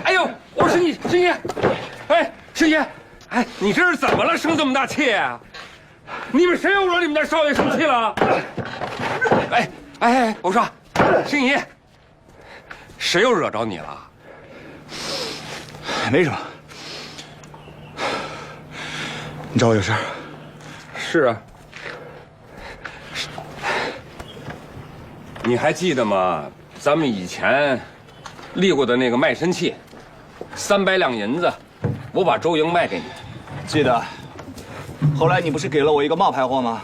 哎呦，我说你星爷，哎，星爷，哎，你这是怎么了？生这么大气啊？你们谁又惹你们家少爷生气了？哎，我说，星爷，谁又惹着你了？没什么。你找我有事？是啊。你还记得吗？咱们以前立过的那个卖身契，300两银子，我把周莹卖给你。记得。后来你不是给了我一个冒牌货吗？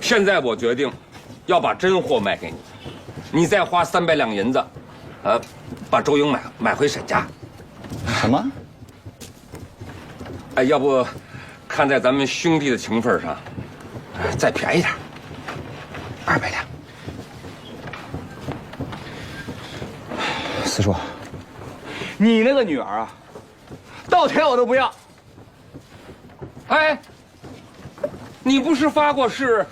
现在我决定要把真货卖给你，你再花300两银子，把周莹买回沈家。什么？哎，要不看在咱们兄弟的情分上，再便宜点，200两。四叔，你那个女儿啊，倒贴我都不要。哎，你不是发过誓，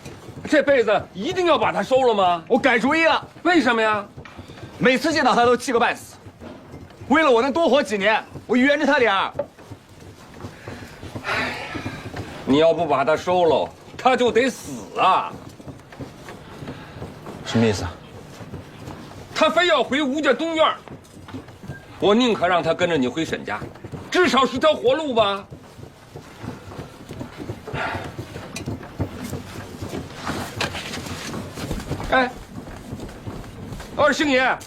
这辈子一定要把她收了吗？我改主意了。为什么呀？每次见到她都气个半死。为了我能多活几年，我圆着她点儿。你要不把她收了，她就得死啊！什么意思啊？她非要回吴家东院，我宁可让她跟着你回沈家，至少是条活路吧。哎，二星爷，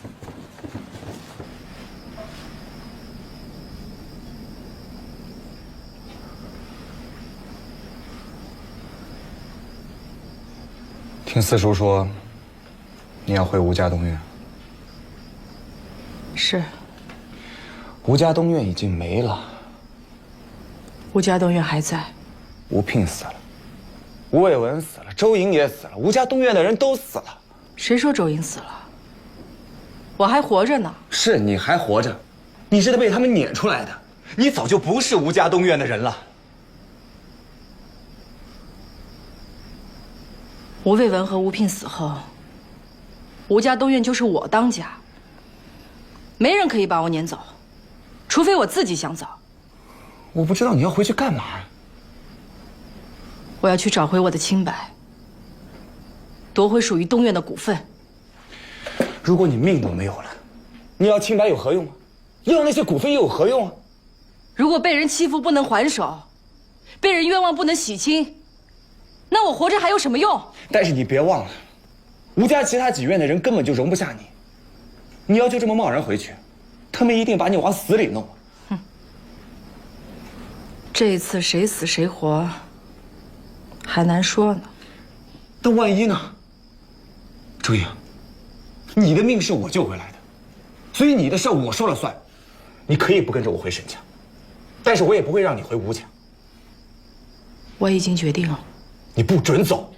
听四叔说，你要回吴家东院。是。吴家东院已经没了。吴家东院还在。吴聘死了，吴伟文死了，周莹也死了，吴家东院的人都死了。谁说周莹死了？我还活着呢。是你还活着，你是被他们撵出来的，你早就不是吴家东院的人了。吴伟文和吴聘死后，吴家东院就是我当家，没人可以把我撵走，除非我自己想走。我不知道你要回去干嘛。我要去找回我的清白，夺回属于东院的股份。如果你命都没有了，你要清白有何用啊？要那些股份又有何用啊？如果被人欺负不能还手，被人冤枉不能洗清，那我活着还有什么用？但是你别忘了，吴家其他几院的人根本就容不下你。你要就这么贸然回去，他们一定把你往死里弄。哼，这一次谁死谁活还难说呢。但万一呢？周莹，你的命是我救回来的，所以你的事我说了算。你可以不跟着我回沈家，但是我也不会让你回吴家。我已经决定了。你不准走。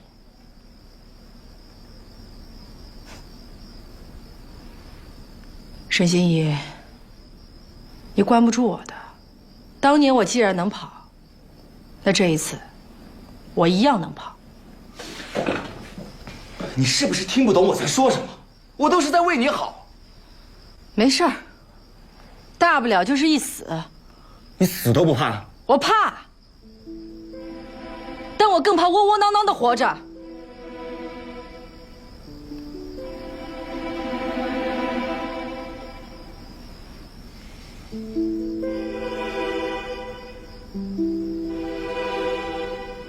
沈心怡，你关不住我的。当年我既然能跑，那这一次我一样能跑。你是不是听不懂我在说什么？我都是在为你好。没事儿，大不了就是一死。你死都不怕？我怕，但我更怕窝窝囊囊的活着。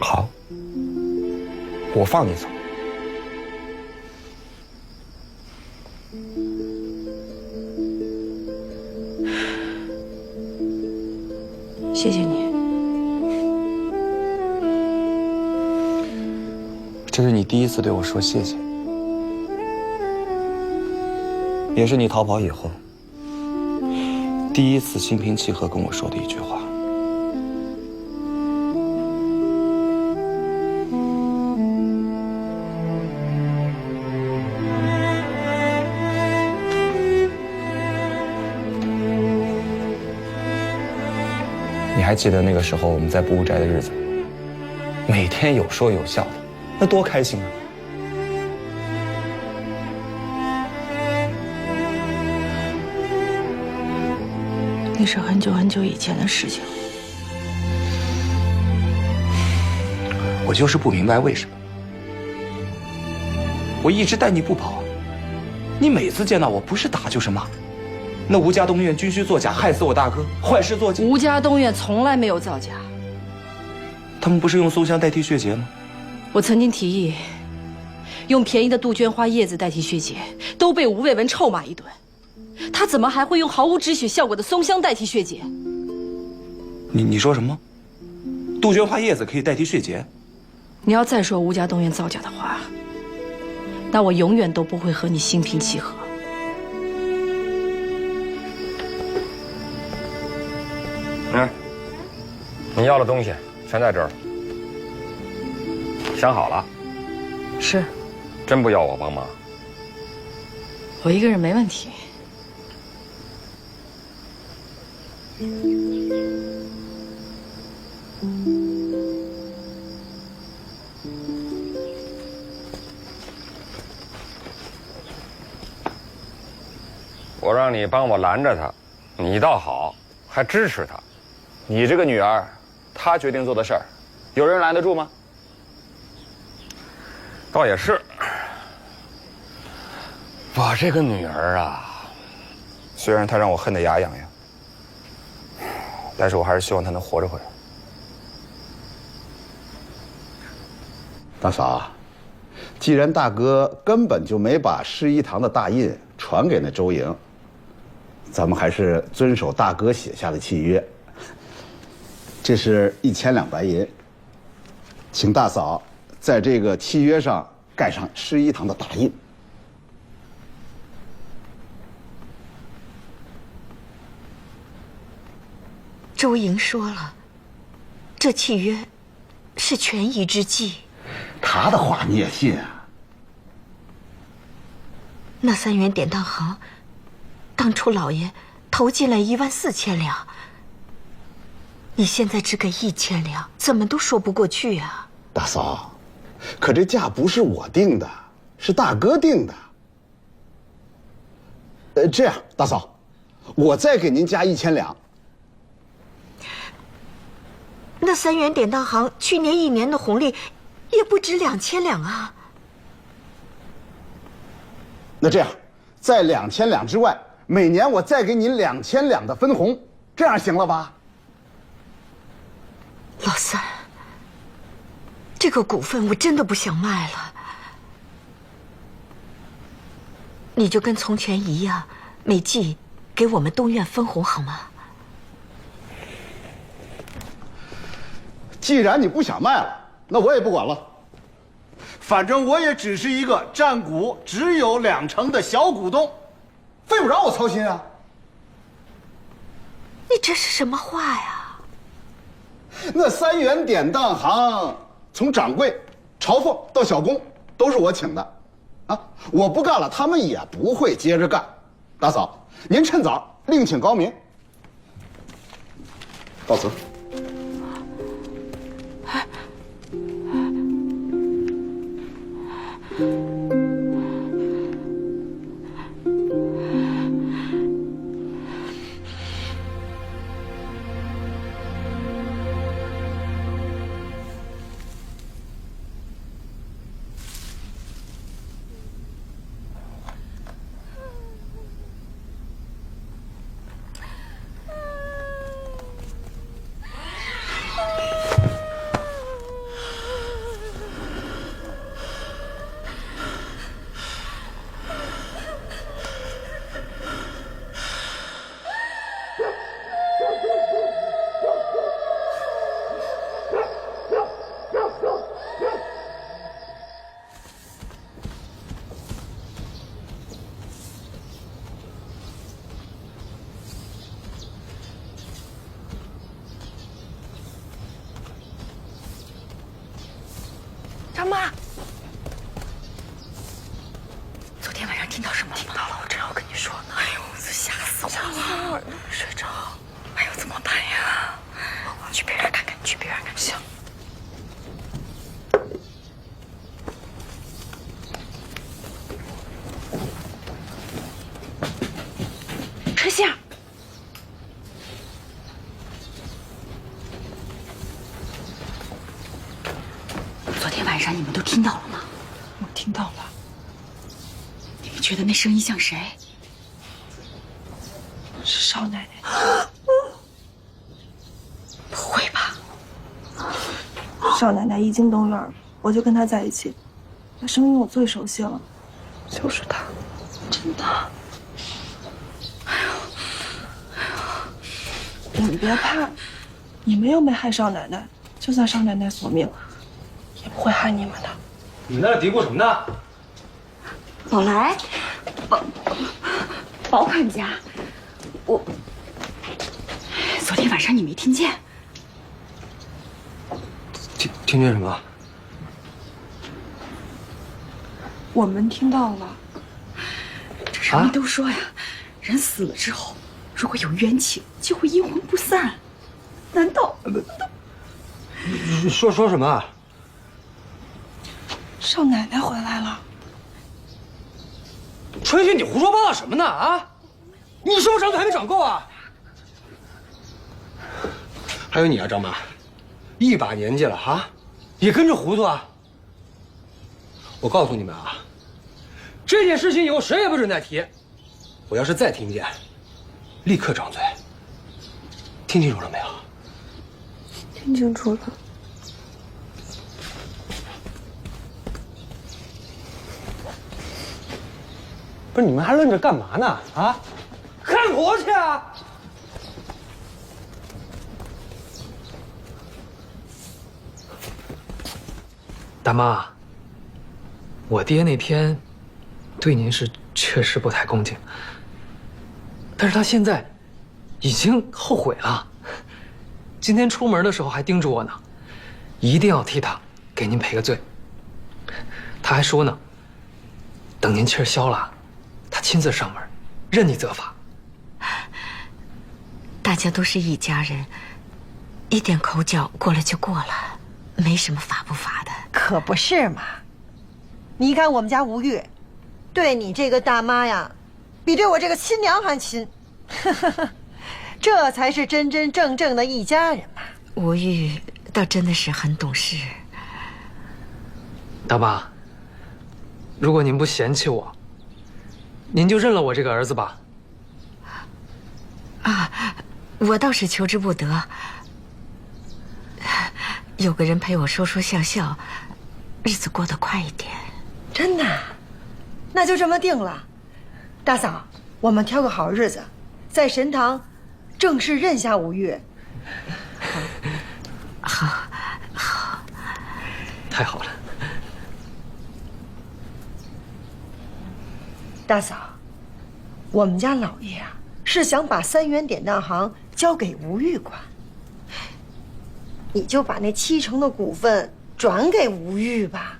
好，我放你走。谢谢你。这是你第一次对我说谢谢，也是你逃跑以后第一次心平气和跟我说的一句话。你还记得那个时候我们在布屋宅的日子，每天有说有笑的，那多开心啊！那是很久很久以前的事情。我就是不明白为什么，我一直带你不跑，你每次见到我不是打就是骂。那吴家东院军需作假，害死我大哥，坏事做尽。吴家东院从来没有造假。他们不是用松香代替血竭吗？我曾经提议用便宜的杜鹃花叶子代替血竭，都被吴伟文臭骂一顿。他怎么还会用毫无止血效果的松香代替血竭？你说什么？杜鹃花叶子可以代替血竭？你要再说吴家东院造假的话，那我永远都不会和你心平气和。你要的东西全在这儿。想好了？是。真不要我帮忙？我一个人没问题。我让你帮我拦着他，你倒好，还支持他。你这个女儿，她决定做的事儿，有人拦得住吗？倒也是。我这个女儿啊，虽然她让我恨得牙痒痒，但是我还是希望她能活着回来。大嫂，既然大哥根本就没把施一堂的大印传给那周莹，咱们还是遵守大哥写下的契约。这是1000两白银，请大嫂在这个契约上盖上施一堂的大印。周莹说了，这契约是权宜之计。他的话你也信啊？那3元典当行，当初老爷投进来14000两，你现在只给1000两，怎么都说不过去啊！大嫂，可这价不是我定的，是大哥定的。这样，大嫂，我再给您加1000两。那3元典当行去年1年的红利，也不止2000两啊。那这样，在2000两之外，每年我再给您2000两的分红，这样行了吧？老三，这个股份我真的不想卖了，你就跟从前一样，每季给我们东院分红好吗？既然你不想卖了，那我也不管了。反正我也只是一个占股只有20%的小股东，费不着我操心啊。你这是什么话呀？那3元典当行从掌柜、朝奉到小工都是我请的，啊，我不干了，他们也不会接着干。大嫂，您趁早另请高明。到此。张妈，昨天晚上听到什么了吗？听到了，我正要跟你说呢。哎呦，这吓死我了！睡着。哎呦，怎么办呀？你去别院看看，你去别院看看。行。车夏。昨天晚上你们都听到了吗？我听到了。你们觉得那声音像谁？是少奶奶。不会吧？少奶奶一进东院，我就跟她在一起，那声音我最熟悉了，就是她，真的。你们别怕，你们又没害少奶奶，就算少奶奶索命，也不会害你们的。你那嘀咕什么呢？宝来，保管家，昨天晚上你没听见？听见什么？我们听到了。这上面都说呀，人死了之后，如果有冤气，就会阴魂不散。难道？说什么？少奶奶回来了。春雪，你胡说八道什么呢？啊！你是不是长腿还没长够啊？还有你啊，张妈，一把年纪了啊，也跟着糊涂啊！我告诉你们啊，这件事情以后谁也不准再提。我要是再听见，立刻掌嘴。听清楚了没有？听清楚了。不是你们还愣着干嘛呢？啊，看婆去啊！大妈，我爹那天对您是确实不太恭敬，但是他现在已经后悔了。今天出门的时候还叮嘱我呢，一定要替他给您赔个罪。他还说呢，等您气儿消了，他亲自上门，任你责罚。大家都是一家人，一点口角过了就过了，没什么罚不罚的。可不是嘛！你看我们家吴玉，对你这个大妈呀，比对我这个亲娘还亲。这才是真真正正的一家人嘛。吴玉倒真的是很懂事。大妈，如果您不嫌弃我，您就认了我这个儿子吧。啊，我倒是求之不得。有个人陪我说说笑笑，日子过得快一点。真的？那就这么定了。大嫂，我们挑个好日子，在神堂正式认下吴玉。好，好，太好了。大嫂，我们家老爷啊，是想把三元典当行交给吴玉管，你就把那70%的股份转给吴玉吧，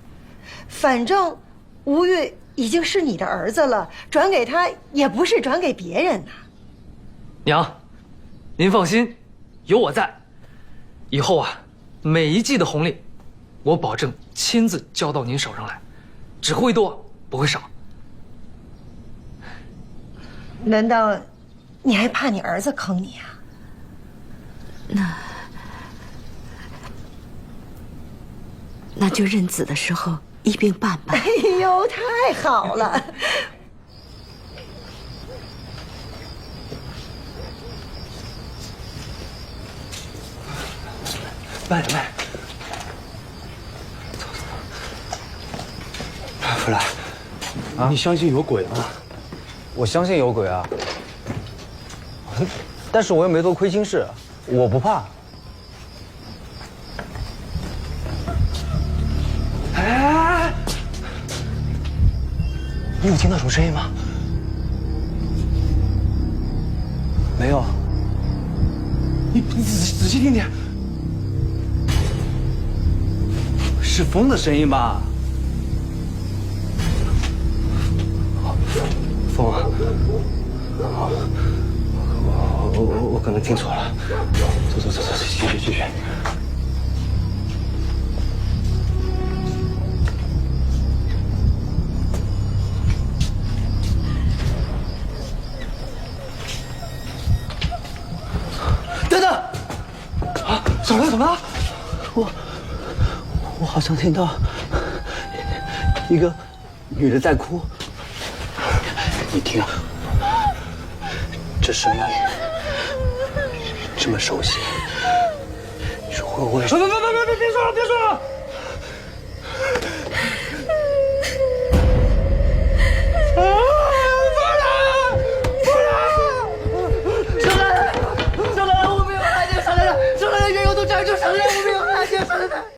反正吴玉已经是你的儿子了，转给他也不是转给别人呐。娘，您放心，有我在，以后啊，每一季的红利，我保证亲自交到您手上来，只会多不会少。难道你还怕你儿子坑你啊？那就认子的时候一并办吧。哎呦，太好了！慢点，慢点。福来，你相信有鬼吗？我相信有鬼啊，但是我又没做亏心事，我不怕。哎，你有听到什么声音吗？没有。你仔细听听，是风的声音吧？风啊！我可能听错了。走，继续。等等！啊，怎么了？我好像听到一个女的在哭。你听啊，这声音这么熟悉，你说会不会？别说了！